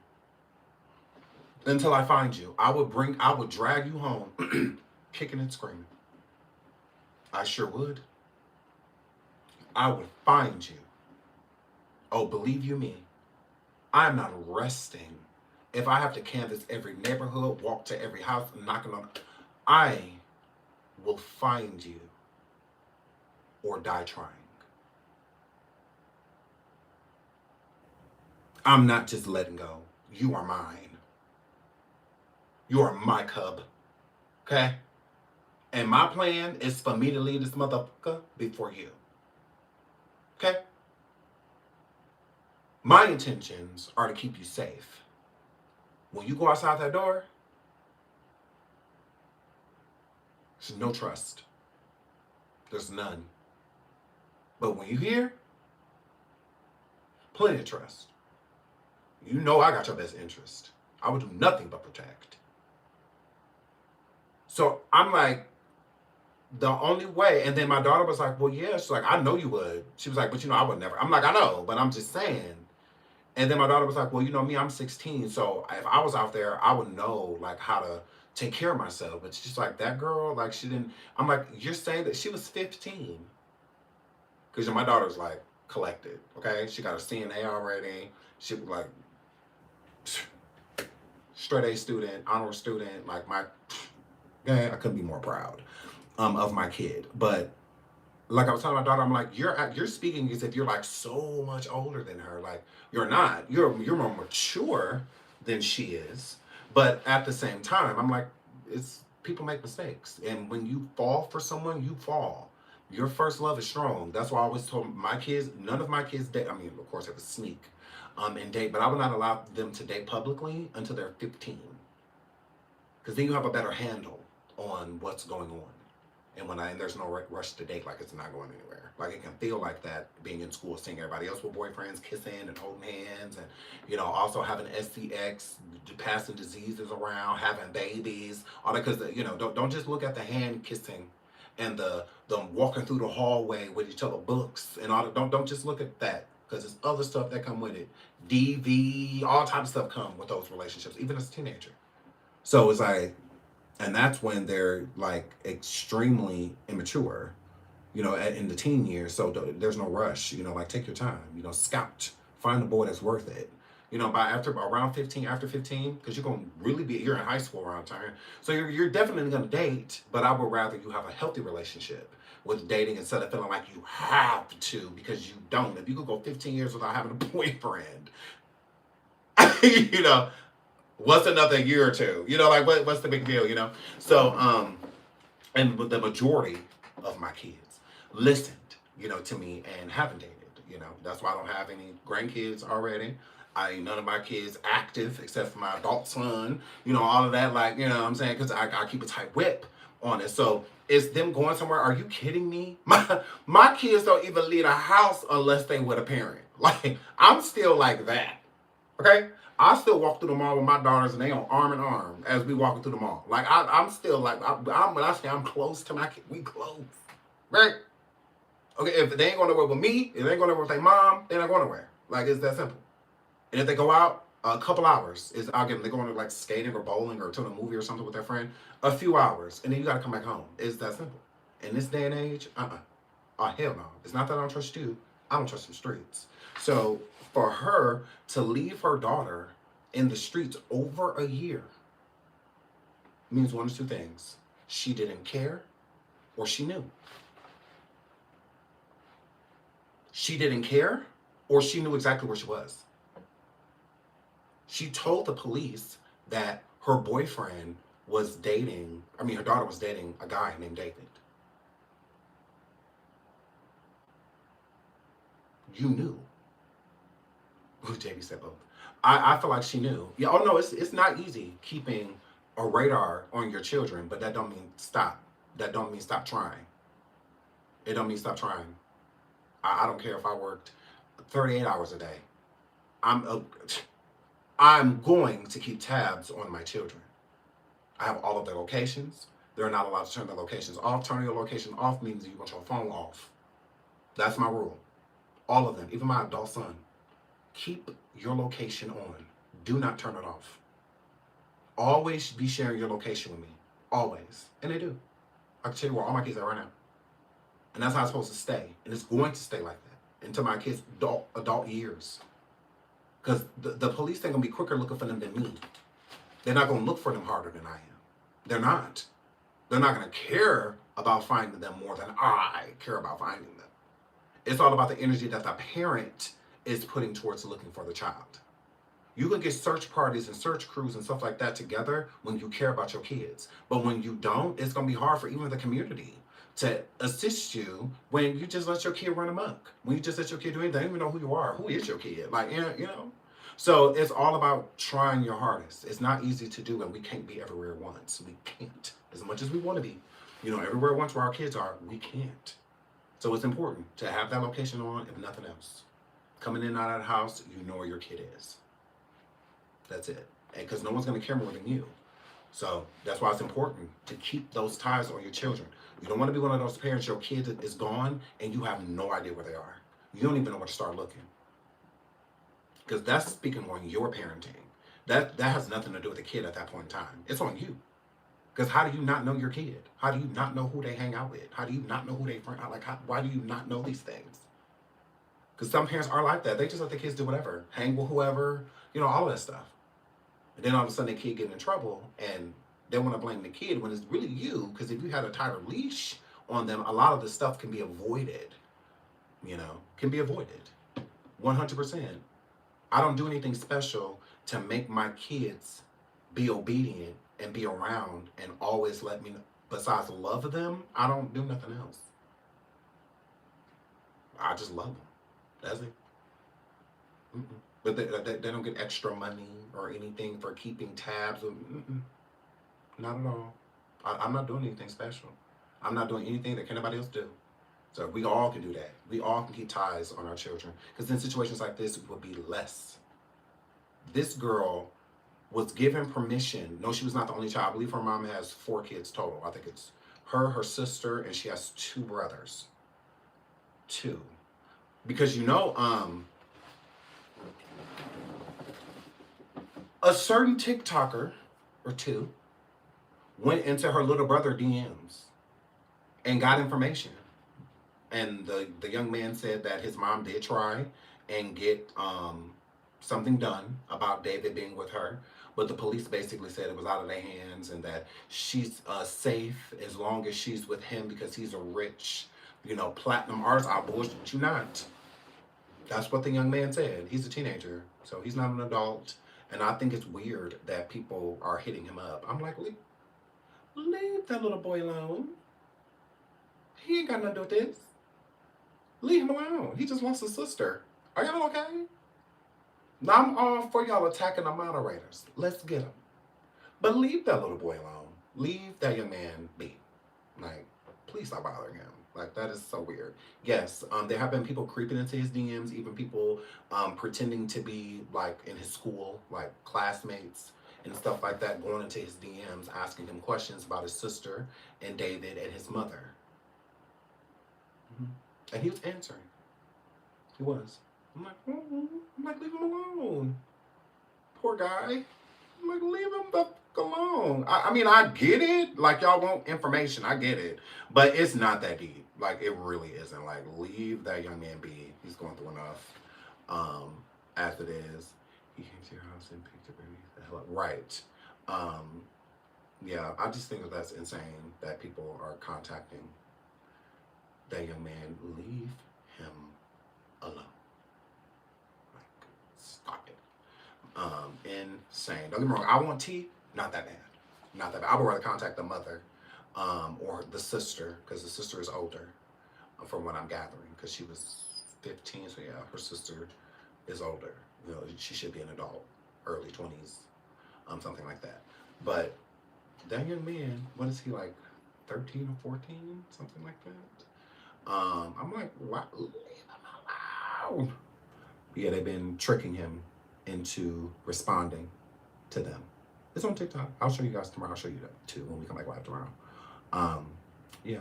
Until I find you. I would drag you home, kicking and screaming. I sure would. I would find you. Oh, believe you me, I'm not resting. If I have to canvass every neighborhood, walk to every house, knocking on, I will find you or die trying. I'm not just letting go. You are mine. You are my cub. Okay? And my plan is for me to leave this motherfucker before you. Okay? My intentions are to keep you safe. When you go outside that door, there's no trust. There's none. But when you hear, plenty of trust. You know I got your best interest. I would do nothing but protect. So I'm like, the only way, and then my daughter was like, well, yeah, she's like, I know you would. She was like, but you know, I would never. I'm like, I know, but I'm just saying. And then my daughter was like, well, you know me, I'm 16. So if I was out there, I would know like how to take care of myself. But she's like, that girl, like she didn't, I'm like, you're saying that she was 15. Because my daughter's like collected, okay? She got her CNA already. She was like, straight A student, honor student, like I couldn't be more proud of my kid. But like I was telling my daughter, I'm like, you're speaking as if you're like so much older than her. Like you're not. You're more mature than she is. But at the same time, I'm like, it's people make mistakes, and when you fall for someone, you fall. Your first love is strong. That's why I always told my kids, none of my kids date. I mean, of course, it was sneak and date, but I would not allow them to date publicly until they're 15, because then you have a better handle on what's going on. And there's no rush to date, like it's not going anywhere. Like it can feel like that being in school, seeing everybody else with boyfriends, kissing and holding hands, and you know, also having SCX, passing diseases around, having babies, all that. Because you know, don't just look at the hand kissing and the walking through the hallway with each other, books and all that. Don't just look at that, because there's other stuff that come with it. DV, all types of stuff come with those relationships, even as a teenager. So it's like. And that's when they're like extremely immature, you know, in the teen years. So there's no rush, you know, like take your time, you know, scout, find a boy that's worth it. You know, around 15, after 15, because you're in high school around time. So you're definitely going to date, but I would rather you have a healthy relationship with dating instead of feeling like you have to, because you don't. If you could go 15 years without having a boyfriend, you know, what's another year or two? You know, like what's the big deal, you know? So, and the majority of my kids listened, you know, to me and haven't dated, you know. That's why I don't have any grandkids already. None of my kids active except for my adult son, you know, all of that, like, you know what I'm saying? Because I keep a tight whip on it. So it's them going somewhere. Are you kidding me? My kids don't even leave a house unless they with a parent. Like, I'm still like that, okay? I still walk through the mall with my daughters, and they on arm in arm as we walking through the mall. Like I'm still like when I say I'm close to my kid, we close, right? Okay, if they ain't going nowhere with me, if they ain't going nowhere with their mom, they're not going nowhere. Like it's that simple. And if they go out a couple hours, I'll give them. They're going to like skating or bowling or to a movie or something with their friend, a few hours, and then you got to come back home. It's that simple. In this day and age, oh hell no. It's not that I don't trust you. I don't trust the streets. So for her to leave her daughter in the streets over a year means one of two things. She didn't care or she knew. She didn't care or she knew exactly where she was. She told the police that her boyfriend was dating, her daughter was dating a guy named David. You knew. JB said both. I feel like she knew. Yeah. Oh no, it's not easy keeping a radar on your children, but that don't mean stop. That don't mean stop trying. It don't mean stop trying. I don't care if I worked 38 hours a day. I'm going to keep tabs on my children. I have all of their locations. They're not allowed to turn their locations off. Turning your location off means you want your phone off. That's my rule. All of them, even my adult son. Keep your location on. Do not turn it off. Always be sharing your location with me. Always. And they do. I can tell you where all my kids are right now. And that's how it's supposed to stay. And it's going to stay like that until my kids' adult years. Because the police ain't going to be quicker looking for them than me. They're not going to look for them harder than I am. They're not. They're not going to care about finding them more than I care about finding them. It's all about the energy that the parent is putting towards looking for the child. You can get search parties and search crews and stuff like that together when you care about your kids. But when you don't, it's going to be hard for even the community to assist you when you just let your kid run amok. When you just let your kid do anything, they don't even know who you are. Who is your kid? Like, you know. So it's all about trying your hardest. It's not easy to do, and we can't be everywhere at once. We can't. As much as we want to be, everywhere at once where our kids are, we can't. So it's important to have that location on, if nothing else. Coming in and out of the house, you know where your kid is. That's it. Because no one's going to care more than you. So that's why it's important to keep those ties on your children. You don't want to be one of those parents, your kid is gone, and you have no idea where they are. You don't even know where to start looking. Because that's speaking on your parenting. That has nothing to do with the kid at that point in time. It's on you. Because how do you not know your kid? How do you not know who they hang out with? How do you not know who they friend? Why do you not know these things? Because some parents are like that. They just let the kids do whatever. Hang with whoever, all of that stuff. And then all of a sudden the kid get in trouble and they want to blame the kid when it's really you. Because if you had a tighter leash on them, a lot of the stuff can be avoided. Can be avoided. 100%. I don't do anything special to make my kids be obedient and be around and always let me know. Besides love them, I don't do nothing else. I just love them. That's it. But they don't get extra money or anything for keeping tabs. Not at all. I'm not doing anything special. I'm not doing anything that can anybody else do. So we all can do that. We all can keep ties on our children. Because in situations like this, it would be less. This girl was given permission. No, she was not the only child. I believe her mom has 4 kids total. I think it's her sister, and she has 2 brothers. 2. Because a certain TikToker, or 2, went into her little brother DMs and got information. And the young man said that his mom did try and get something done about David being with her. But the police basically said it was out of their hands and that she's safe as long as she's with him because he's a rich, platinum artist. I bullshit you not. That's what the young man said. He's a teenager, so he's not an adult. And I think it's weird that people are hitting him up. I'm like, leave that little boy alone. He ain't got nothing to do with this. Leave him alone. He just lost his sister. Are y'all okay? Now I'm all for y'all attacking the moderators. Let's get them. But leave that little boy alone. Leave that young man be. Please stop bothering him. That is so weird. Yes, there have been people creeping into his DMs, even people pretending to be, in his school, classmates and stuff like that, going into his DMs, asking him questions about his sister and David and his mother. And he was answering. He was. I'm like, leave him alone. Poor guy. I'm like, leave him the alone. I mean, I get it. Like, y'all want information. I get it. But it's not that deep. Like, it really isn't. Like, leave that young man be. He's going through enough. As it is. He came to your house and picked up the hell up. Right. Yeah, I just think that that's insane that people are contacting that young man. Leave him alone. Like, stop it. Insane. Don't get me wrong. I want tea. Not that bad. Not that bad. I would rather contact the mother, or the sister, because the sister is older, from what I'm gathering, because she was 15. So yeah, her sister is older. You know, she should be an adult, early 20s, something like that. But that young man, what is he, like 13 or 14, something like that? I'm like, why? Leave him alone. Yeah, they've been tricking him into responding to them. It's on TikTok. I'll show you guys tomorrow. I'll show you that too when we come back live tomorrow. Yeah,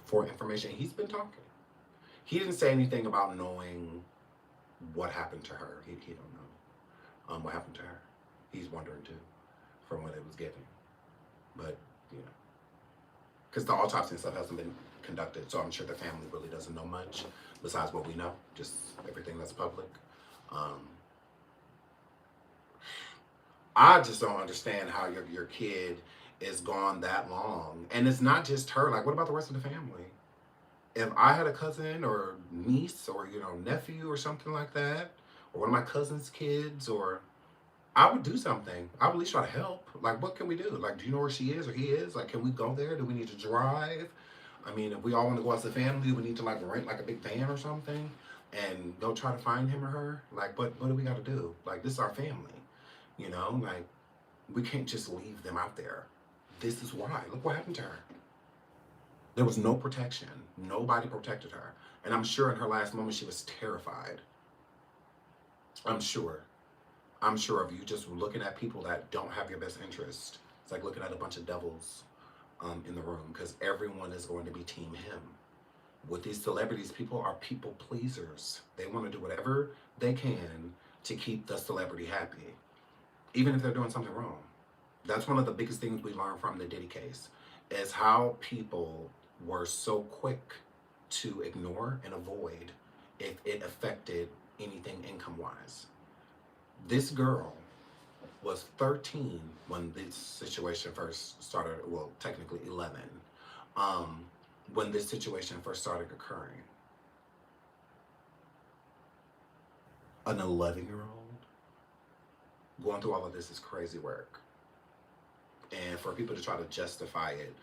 for information, he's been talking. He didn't say anything about knowing what happened to her. He don't know what happened to her. He's wondering too, from what it was giving. But you know, because the autopsy and stuff hasn't been conducted, so I'm sure the family really doesn't know much besides what we know, just everything that's public. I just don't understand how your kid is gone that long. And it's not just her. Like, what about the rest of the family? If I had a cousin or niece or, you know, nephew or something like that, or one of my cousin's kids, or I would do something. I would at least try to help. Like, what can we do? Like, do you know where she is or he is? Like, can we go there? Do we need to drive? I mean, if we all want to go as a family, we need to, like, rent, like, a big van or something and go try to find him or her. Like, what do we got to do? Like, this is our family. You know, like, we can't just leave them out there. This is why. Look what happened to her. There was no protection. Nobody protected her. And I'm sure in her last moment she was terrified. I'm sure of you just looking at people that don't have your best interest. It's like looking at a bunch of devils in the room, because everyone is going to be team him. With these celebrities, people are people pleasers. They want to do whatever they can to keep the celebrity happy, even if they're doing something wrong. That's one of the biggest things we learned from the Diddy case, is how people were so quick to ignore and avoid if it affected anything income-wise. This girl was 13 when this situation first started, well, technically 11, when this situation first started occurring. An 11-year-old going through all of this is crazy work. And for people to try to justify it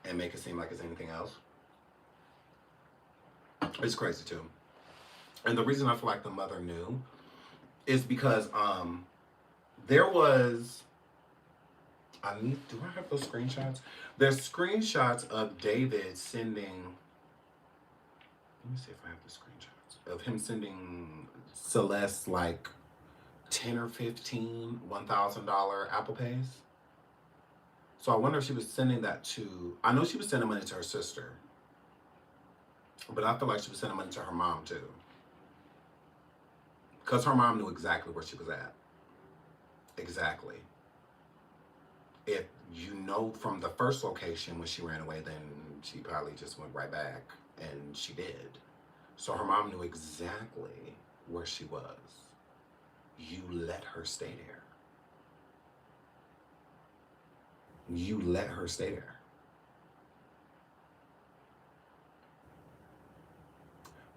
and make it seem like it's anything else, it's crazy too. And the reason I feel like the mother knew is because there was, do I have those screenshots? There's screenshots of David sending, let me see if I have the screenshots, of him sending Celeste like 10 or 15 $1,000 Apple Pays. So I wonder if she was sending that to, I know she was sending money to her sister, but I feel like she was sending money to her mom too. Because her mom knew exactly where she was at. Exactly. If you know from the first location when she ran away, then she probably just went right back, and she did. So her mom knew exactly where she was. You let her stay there. You let her stay there.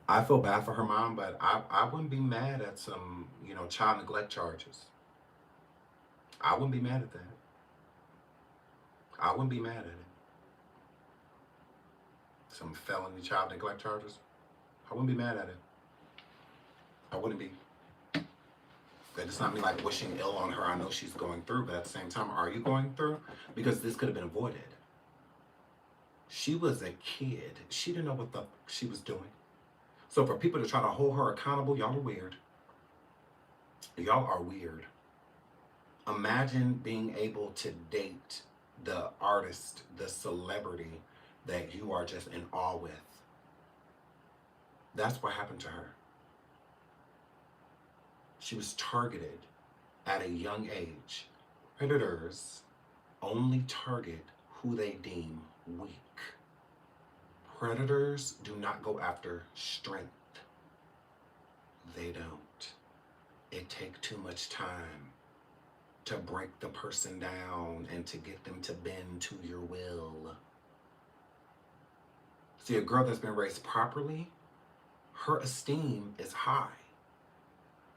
I feel bad for her mom, but I wouldn't be mad at some, you know, child neglect charges. I wouldn't be mad at that. I wouldn't be mad at it. Some felony child neglect charges. I wouldn't be mad at it. I wouldn't be. That does not mean like wishing ill on her. I know she's going through, but at the same time, are you going through? Because this could have been avoided. She was a kid. She didn't know what the she was doing. So for people to try to hold her accountable, y'all are weird. Y'all are weird. Imagine being able to date the artist, the celebrity that you are just in awe with. That's what happened to her. She was targeted at a young age. Predators only target who they deem weak. Predators do not go after strength. They don't. It takes too much time to break the person down and to get them to bend to your will. See, a girl that's been raised properly, her esteem is high.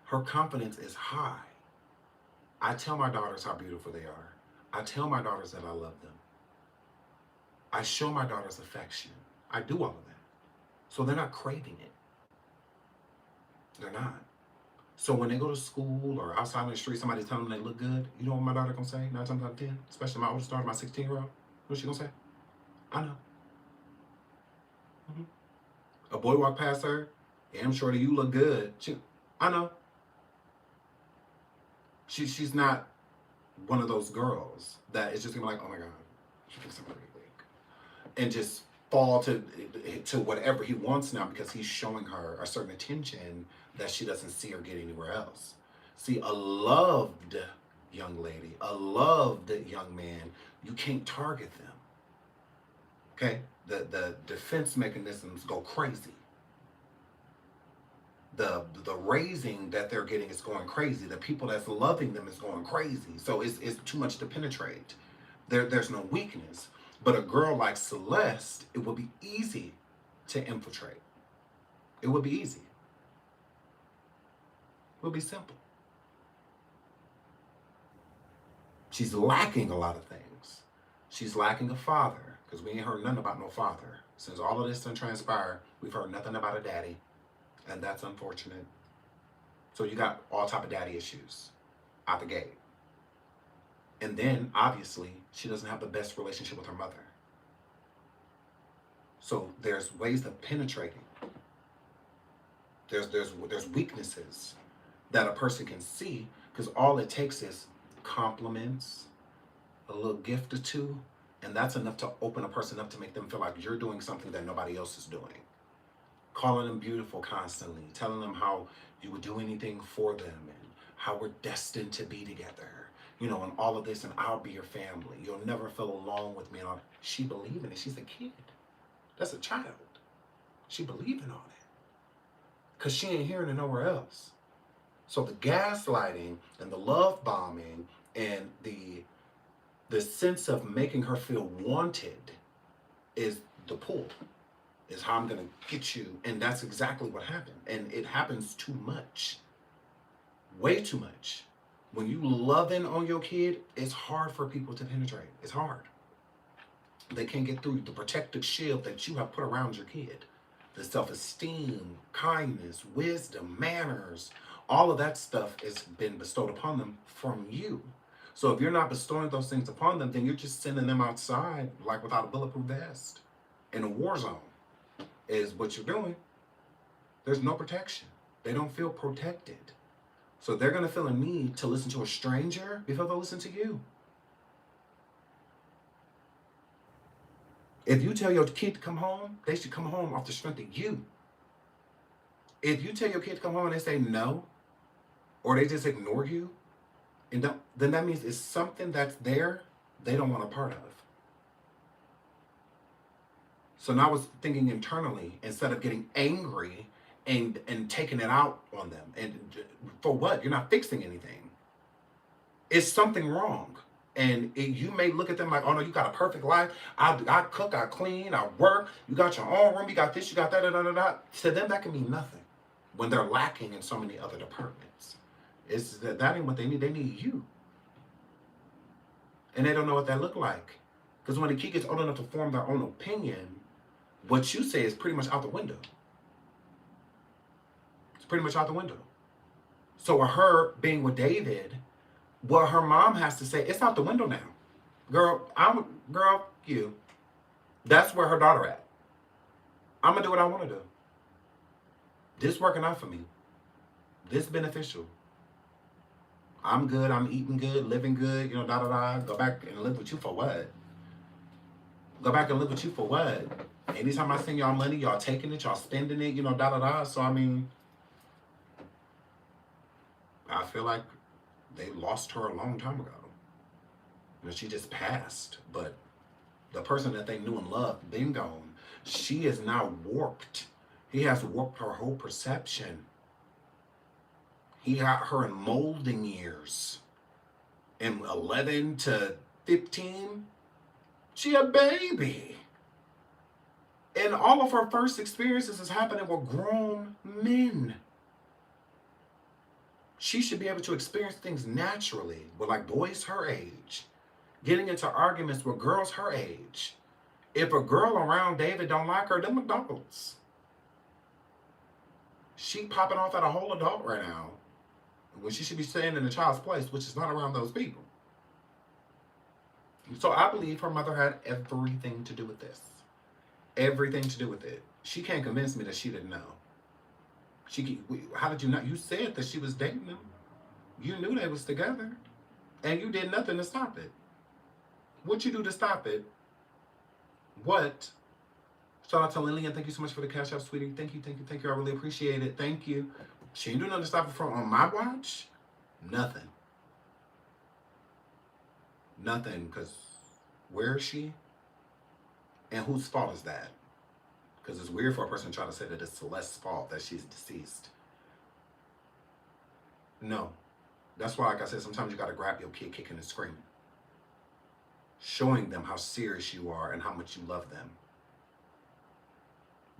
Her confidence is high. I tell my daughters how beautiful they are. I tell my daughters that I love them. I show my daughters affection. I do all of that. So they're not craving it. They're not. So when they go to school or outside on the street, somebody's telling them they look good, you know what my daughter gonna say 9 times out of 10? Especially my oldest daughter, my 16-year-old. What's she gonna say? I know. A boy walk past her, damn shorty, you look good. I know. She's not one of those girls that is just gonna be like, oh my God, she thinks I'm pretty weak. And just fall to whatever he wants now because he's showing her a certain attention that she doesn't see or get anywhere else. See, a loved young lady, a loved young man, you can't target them. Okay? The defense mechanisms go crazy. The raising that they're getting is going crazy. The people that's loving them is going crazy. So it's too much to penetrate. There's no weakness. But a girl like Celeste, it would be easy to infiltrate. It would be easy. It would be simple. She's lacking a lot of things. She's lacking a father, because we ain't heard nothing about no father. Since all of this done transpired, we've heard nothing about a daddy, and that's unfortunate. So you got all type of daddy issues out the gate. And then, obviously, she doesn't have the best relationship with her mother. So there's ways of penetrating. There's weaknesses that a person can see, because all it takes is compliments, a little gift or two, and that's enough to open a person up to make them feel like you're doing something that nobody else is doing. Calling them beautiful constantly, telling them how you would do anything for them and how we're destined to be together. You know, and all of this, and I'll be your family. You'll never feel alone with me. And all. She believing it. She's a kid. That's a child. She believing on it. Because she ain't hearing it nowhere else. So the gaslighting and the love bombing and the sense of making her feel wanted is the pull. Is how I'm going to get you. And that's exactly what happened. And it happens too much. Way too much. When you loving on your kid, it's hard for people to penetrate. It's hard. They can't get through the protective shield that you have put around your kid. The self-esteem, kindness, wisdom, manners, all of that stuff has been bestowed upon them from you. So if you're not bestowing those things upon them, then you're just sending them outside like without a bulletproof vest in a war zone is what you're doing. There's no protection. They don't feel protected. So they're going to feel a need to listen to a stranger before they'll listen to you. If you tell your kid to come home, they should come home off the strength of you. If you tell your kid to come home and they say no, or they just ignore you, and then that means it's something that's there they don't want a part of. So now I was thinking internally, instead of getting angry and taking it out on them. And for what? You're not fixing anything. It's something wrong. And you may look at them like, oh no, you got a perfect life. I cook, I clean, I work. You got your own room, you got this, you got that, To them, that can mean nothing when they're lacking in so many other departments. It's that ain't what they need. They need you. And they don't know what that look like. Because when the kid gets old enough to form their own opinion, what you say is pretty much out the window. Pretty much out the window. So with her being with David, what her mom has to say, it's out the window now. Girl, you. That's where her daughter at. I'm going to do what I want to do. This working out for me. This beneficial. I'm good, I'm eating good, living good, Go back and live with you for what? Go back and live with you for what? Anytime I send y'all money, y'all taking it, y'all spending it, So I mean, I feel like they lost her a long time ago. she just passed, but the person that they knew and loved, been gone. She is now warped. He has warped her whole perception. He got her in molding years. In 11 to 15, she a baby. And all of her first experiences is happening with grown men. She should be able to experience things naturally with like boys her age. Getting into arguments with girls her age. If a girl around David don't like her, them adults. She popping off at a whole adult right now. When she should be staying in a child's place, which is not around those people. So I believe her mother had everything to do with this. Everything to do with it. She can't convince me that she didn't know. How did you know? You said that she was dating him. You knew they was together. And you did nothing to stop it. What you do to stop it? What? Shout out to Lillian. Thank you so much for the cash out, sweetie. Thank you. I really appreciate it. Thank you. She ain't do nothing to stop it from on my watch. Nothing. Nothing, because where is she? And whose fault is that? Because it's weird for a person to try to say that it's Celeste's fault that she's deceased. No. That's why, like I said, sometimes you got to grab your kid kicking and screaming. Showing them how serious you are and how much you love them.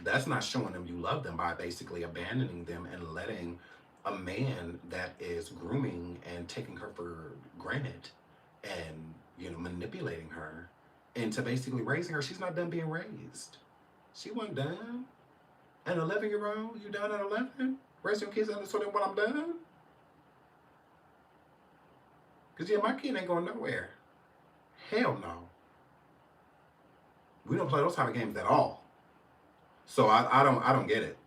That's not showing them you love them by basically abandoning them and letting a man that is grooming and taking her for granted and, manipulating her into basically raising her. She's not done being raised. She wasn't done. An 11-year-old, you done at 11? Raising your kids under so then what I'm done? Because, my kid ain't going nowhere. Hell no. We don't play those type of games at all. So I don't get it.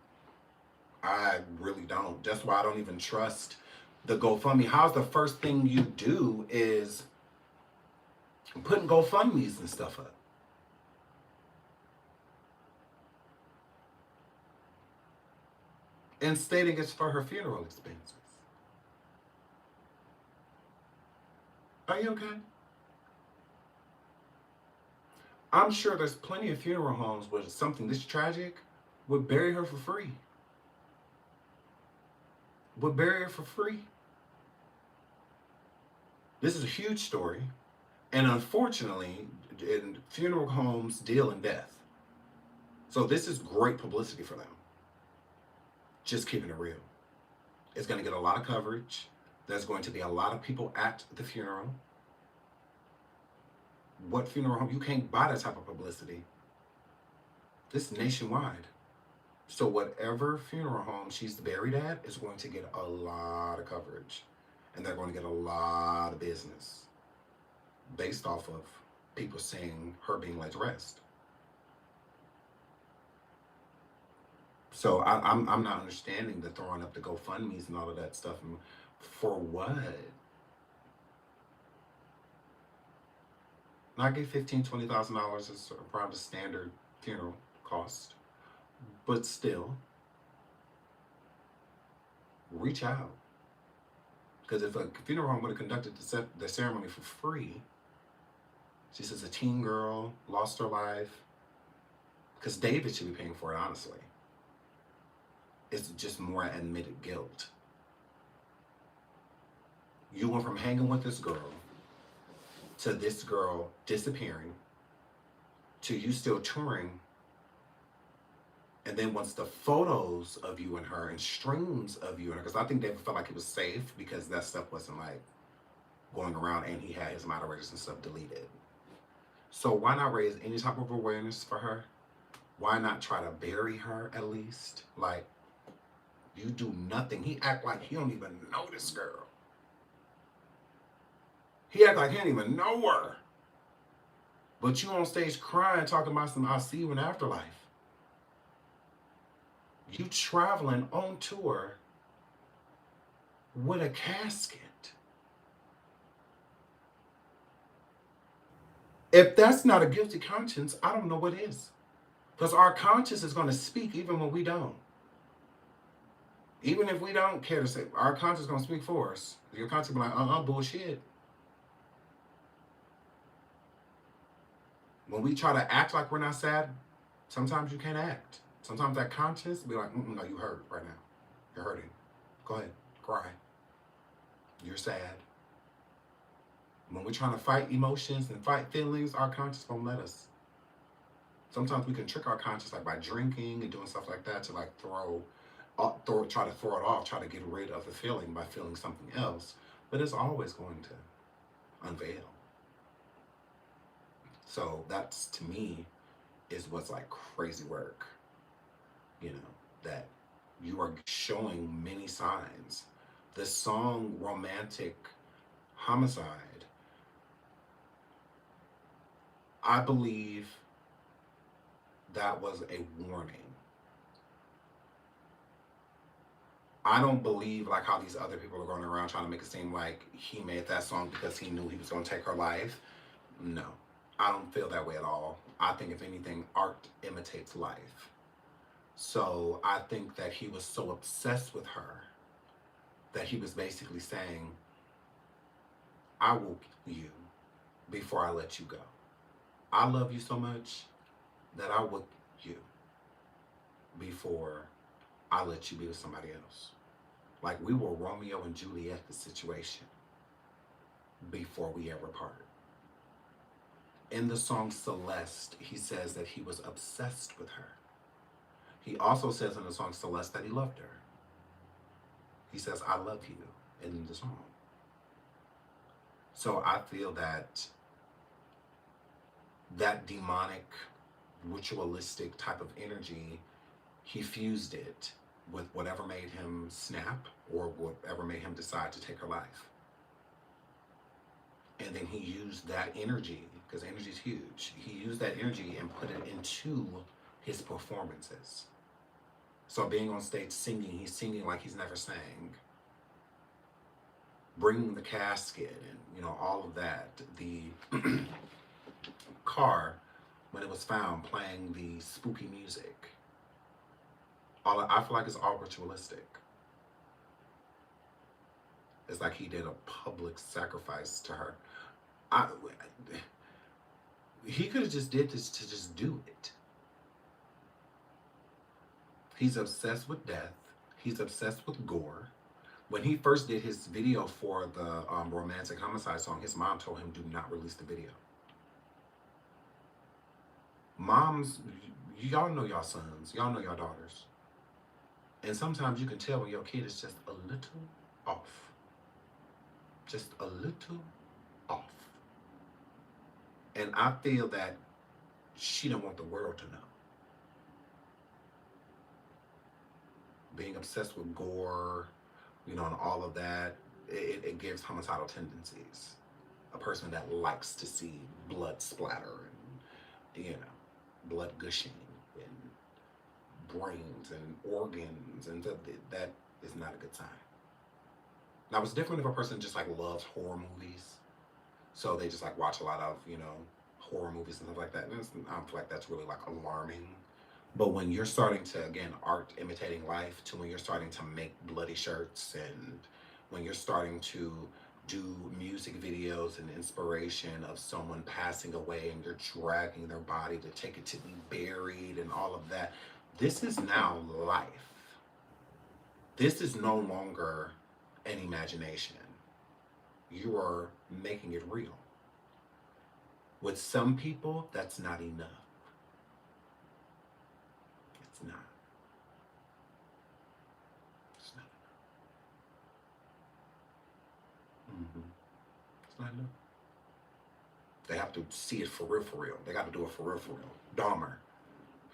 I really don't. That's why I don't even trust the GoFundMe. How's the first thing you do is putting GoFundMes and stuff up? And stating it's for her funeral expenses. Are you okay? I'm sure there's plenty of funeral homes where something this tragic would bury her for free. Would bury her for free. This is a huge story. And unfortunately, funeral homes deal in death. So this is great publicity for them. Just keeping it real. It's going to get a lot of coverage. There's going to be a lot of people at the funeral. What funeral home? You can't buy that type of publicity. This is nationwide. So whatever funeral home she's buried at is going to get a lot of coverage. And they're going to get a lot of business based off of people seeing her being laid to rest. So I'm not understanding the throwing up the GoFundMes and all of that stuff. For what? Now I get $15,000, $20,000 is around the standard funeral cost. But still, reach out. Because if a funeral home would have conducted the ceremony for free, she says a teen girl lost her life. Because David should be paying for it, honestly. It's just more admitted guilt. You went from hanging with this girl to this girl disappearing to you still touring. And then once the photos of you and her and streams of you and her, because I think David felt like it was safe because that stuff wasn't like going around and he had his moderators and stuff deleted. So why not raise any type of awareness for her? Why not try to bury her at least? Like, you do nothing. He act like he don't even know this girl. He act like he don't even know her. But you on stage crying, talking about some I'll see you in the afterlife. You traveling on tour with a casket. If that's not a guilty conscience, I don't know what is. Because our conscience is going to speak even when we don't. Even if we don't care to say, our conscience is going to speak for us. Your conscience will be like, bullshit. When we try to act like we're not sad, sometimes you can't act. Sometimes that conscience be like, no, you hurt right now. You're hurting. Go ahead, cry. You're sad. When we're trying to fight emotions and fight feelings, our conscience won't let us. Sometimes we can trick our conscience like by drinking and doing stuff like that to like try to throw it off, try to get rid of the feeling by feeling something else. But it's always going to unveil. So that's, to me, is what's like crazy work. You know, that you are showing many signs. The song Romantic Homicide, I believe that was a warning. I don't believe like how these other people are going around trying to make it seem like he made that song because he knew he was going to take her life. No, I don't feel that way at all. I think if anything, art imitates life. So I think that he was so obsessed with her that he was basically saying, I will kill you before I let you go. I love you so much that I will kill you before I let you be with somebody else. Like we were Romeo and Juliet the situation before we ever parted. In the song Celeste, he says that he was obsessed with her. He also says in the song Celeste that he loved her. He says, I love you in the song. So I feel that that demonic, ritualistic type of energy, he fused it with whatever made him snap or whatever made him decide to take her life. And then he used that energy, because energy is huge, he used that energy and put it into his performances. So being on stage singing, he's singing like he's never sang. Bringing the casket and, you know, all of that. The car, when it was found, playing the spooky music. I feel like it's all ritualistic. It's like he did a public sacrifice to her. He could have just did this to just do it. He's obsessed with death. He's obsessed with gore. When he first did his video for the Romantic Homicide song, his mom told him, do not release the video. Moms, y'all know y'all sons. Y'all know y'all daughters. And sometimes you can tell when your kid is just a little off. Just a little off. And I feel that she don't want the world to know. Being obsessed with gore, you know, and all of that, it gives homicidal tendencies. A person that likes to see blood splatter and, you know, blood gushing and brains and organs, and that is not a good sign. Now, it's different if a person just like loves horror movies, so they just like watch a lot of, you know, horror movies and stuff like that. And I feel like that's really like alarming. But when you're starting to, again, art imitating life, to when you're starting to make bloody shirts, and when you're starting to do music videos and inspiration of someone passing away and you're dragging their body to take it to be buried and all of that, this is now life. This is no longer an imagination. You are making it real. With some people, that's not enough. It's not. It's not enough. It's not enough. They have to see it for real, for real. They got to do it for real, for real. Dahmer,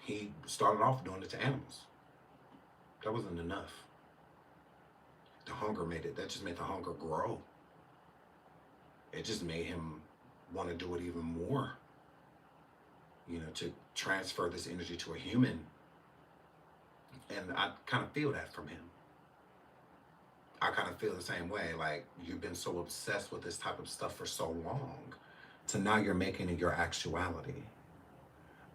he started off doing it to animals. That wasn't enough. The hunger that just made the hunger grow. It just made him want to do it even more. You know, to transfer this energy to a human. And I kind of feel that from him. I kind of feel the same way. Like, you've been so obsessed with this type of stuff for so long, to now you're making it your actuality.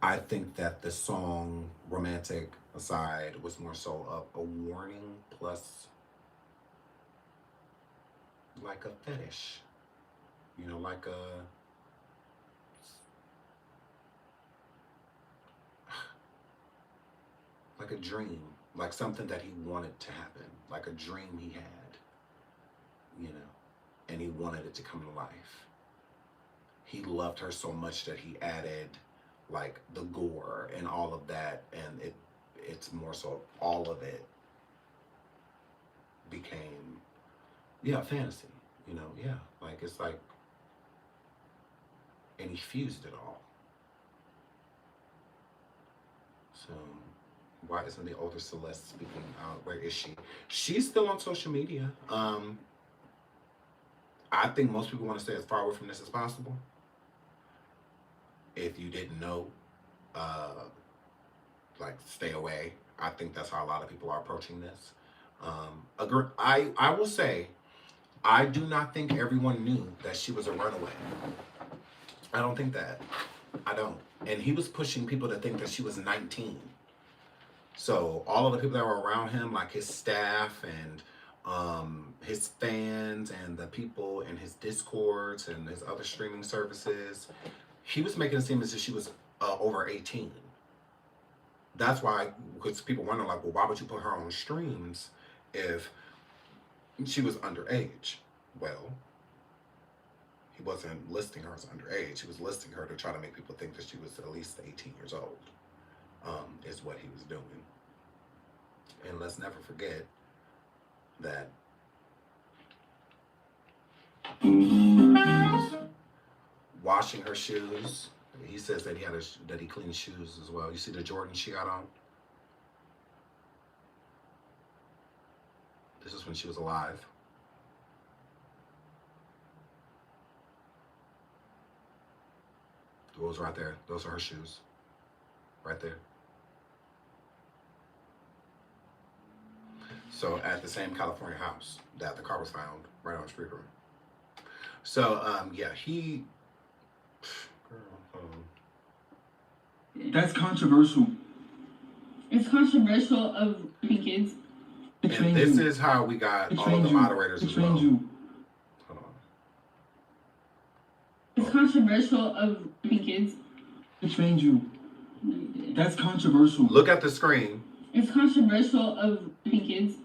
I think that the song Romantic Aside was more so a warning plus like a fetish. You know, like like a dream, like something that he wanted to happen, like a dream he had, you know, and he wanted it to come to life. He loved her so much that he added like the gore and all of that, and it's more so all of it became, yeah, fantasy, you know, yeah, like it's like, and he fused it all. So why isn't the older Celeste speaking out? Where is she? She's still on social media. I think most people want to stay as far away from this as possible. If you didn't know, like stay away. I think that's how a lot of people are approaching this. I will say, I do not think everyone knew that she was a runaway. I don't think that. I don't. And he was pushing people to think that she was 19. So all of the people that were around him, like his staff and his fans and the people in his Discords and his other streaming services, he was making it seem as if she was over 18. That's why, because people wonder, like, well, why would you put her on streams if she was underage? Well, he wasn't listing her as underage. He was listing her to try to make people think that she was at least 18 years old, is what he was doing. And let's never forget that washing her shoes. He says that that he cleans shoes as well. You see the Jordan she got on? This is when she was alive. Those right there. Those are her shoes. Right there. So at the same California house that the car was found, right on Street Room. So yeah, he. That's controversial. It's controversial of kids. And this is how we got all the moderators as well. Hold on. It's controversial of kids. It trained you. That's controversial. Look at the screen. It's controversial of kids.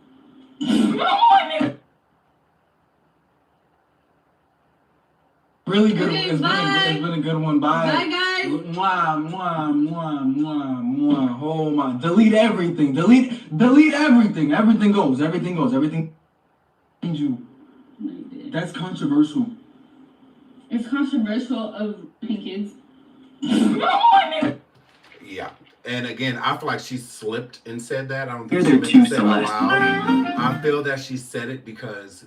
Really good. Okay, It's been a good one. Bye. Bye, guys. Mwah, mwah, mwah, mwah, mwah. Oh my. Delete everything. Delete everything. Everything goes. Everything. You. That's controversial. It's controversial of kids. Yeah. And again, I feel like she slipped and said that. I don't Here think they're she two said it out Celeste. loud. I feel that she said it because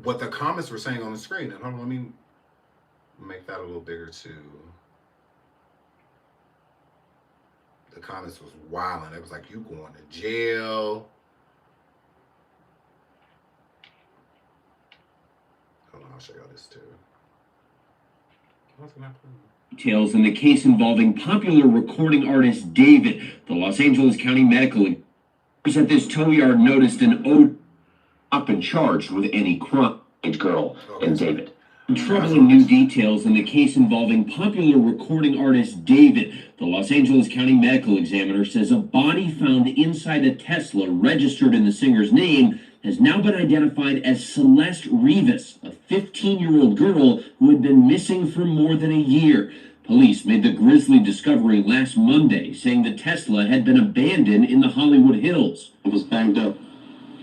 what the comments were saying on the screen. And hold on, let me make that a little bigger too. The comments was wild. It was like, you going to jail. Hold on, I'll show y'all this too. What's gonna happen? Details in the case involving popular recording artist David. The Los Angeles County Medical at this tow yard noticed an ode up and charged with any crime. Girl and David. Troubling new details in the case involving popular recording artist David. The Los Angeles County Medical Examiner says a body found inside a Tesla registered in the singer's name has now been identified as Celeste Rivas, a 15-year-old girl who had been missing for more than a year. Police made the grisly discovery last Monday, saying the Tesla had been abandoned in the Hollywood Hills. It was banged up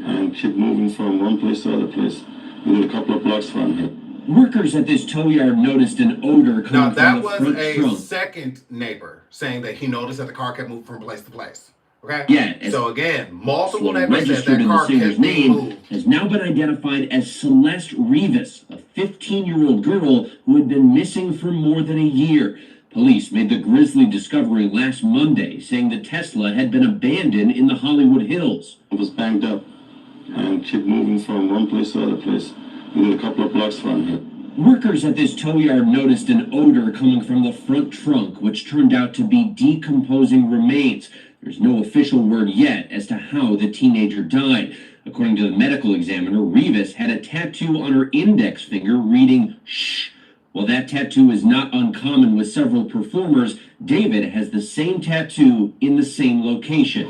and kept moving from one place to other place within a couple of blocks from here. Workers at this tow yard noticed an odor coming Now from that the was front a trunk. second neighbor saying that he noticed that the car kept moving from place to place. Okay? Yeah. So again, multiple Tesla neighbors said registered that in the car singer's kept being name moved. has now been identified as Celeste Rivas, a 15-year-old girl who had been missing for more than a year. Police made the grisly discovery last Monday, saying the Tesla had been abandoned in the Hollywood Hills. It was banged up and kept moving from one place to other place within a couple of blocks from here. Workers at this tow yard noticed an odor coming from the front trunk, which turned out to be decomposing remains. There's no official word yet as to how the teenager died. According to the medical examiner, Rivas had a tattoo on her index finger reading, "Shh." While that tattoo is not uncommon with several performers, David has the same tattoo in the same location.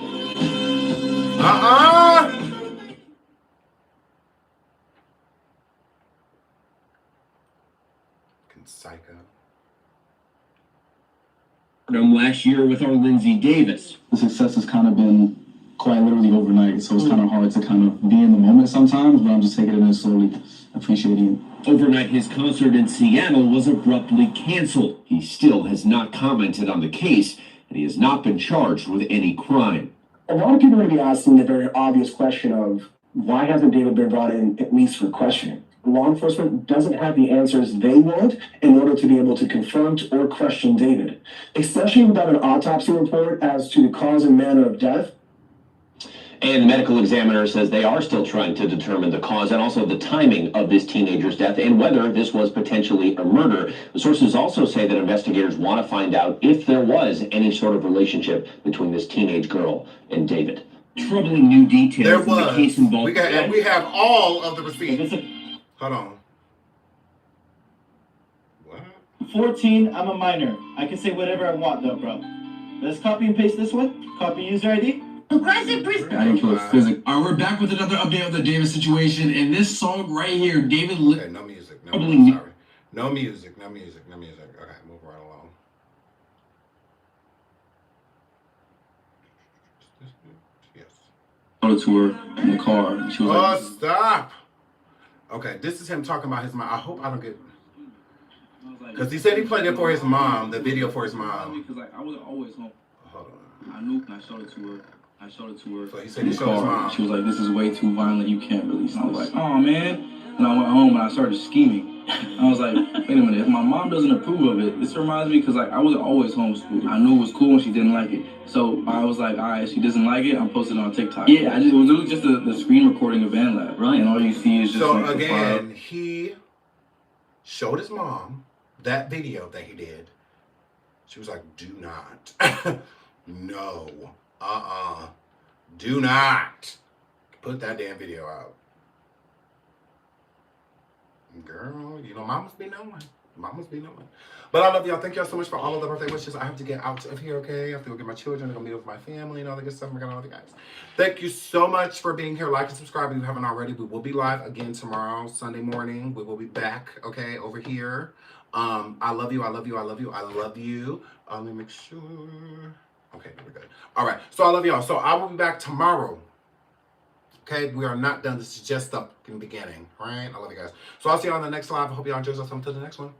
Psycho. Last year with our Lindsay Davis. The success has kind of been quite literally overnight, so it's kind of hard to kind of be in the moment sometimes, but I'm just taking it in slowly, appreciating it. Overnight, his concert in Seattle was abruptly canceled. He still has not commented on the case, and he has not been charged with any crime. A lot of people are going to be asking the very obvious question of why hasn't David been brought in at least for questioning? Law enforcement doesn't have the answers they want in order to be able to confront or question David, especially without an autopsy report as to the cause and manner of death. And the medical examiner says they are still trying to determine the cause and also the timing of this teenager's death and whether this was potentially a murder. The sources also say that investigators want to find out if there was any sort of relationship between this teenage girl and David. Troubling new details There in the case involved. we have all of the receipts. Hold on. What? 14, I'm a minor. I can say whatever I want though, bro. Let's copy and paste this one. Copy user ID. Aggressive prisoner. I didn't kill a physics. All right, we're back with another update of the David situation. And this song right here, David. Okay, no music. No music. Sorry. No music. No music. No music. Okay, move right along. Yes. Go to her in the car. She was like, stop. Okay, this is him talking about his mom. I hope I don't get. Because he said he played it for his mom, the video for his mom. Because like I was always home. Hold on. I knew, and I showed it to her. So he said he showed his mom. She was like, "This is way too violent. You can't release." And I was like, "Oh man!" And I went home and I started scheming. I was like, "Wait a minute. If my mom doesn't approve of it, this reminds me because like I wasn't always homeschooled. I knew it was cool and she didn't like it. So I was like, all right, she doesn't like it. I'm posting it on TikTok. Yeah, it was literally just the screen recording of Van Lab, right? And all you see is just so like, again, he showed his mom that video that he did. She was like, "Do not, no, do not put that damn video out." Girl, you know, mamas be knowing. Mamas be knowing. But I love y'all. Thank y'all so much for all of the birthday wishes. I have to get out of here, okay? I have to go get my children. I'm going to meet with my family and all that good stuff. I love you guys. Thank you so much for being here. Like and subscribe if you haven't already. We will be live again tomorrow, Sunday morning. We will be back, okay, over here. I love you. I love you. I love you. I love you. Let me make sure. Okay, we're good. All right. So I love y'all. So I will be back tomorrow. Okay, we are not done. This is just the beginning. All right, I love you guys. So I'll see you on the next live. I hope y'all enjoy yourself. Until the next one.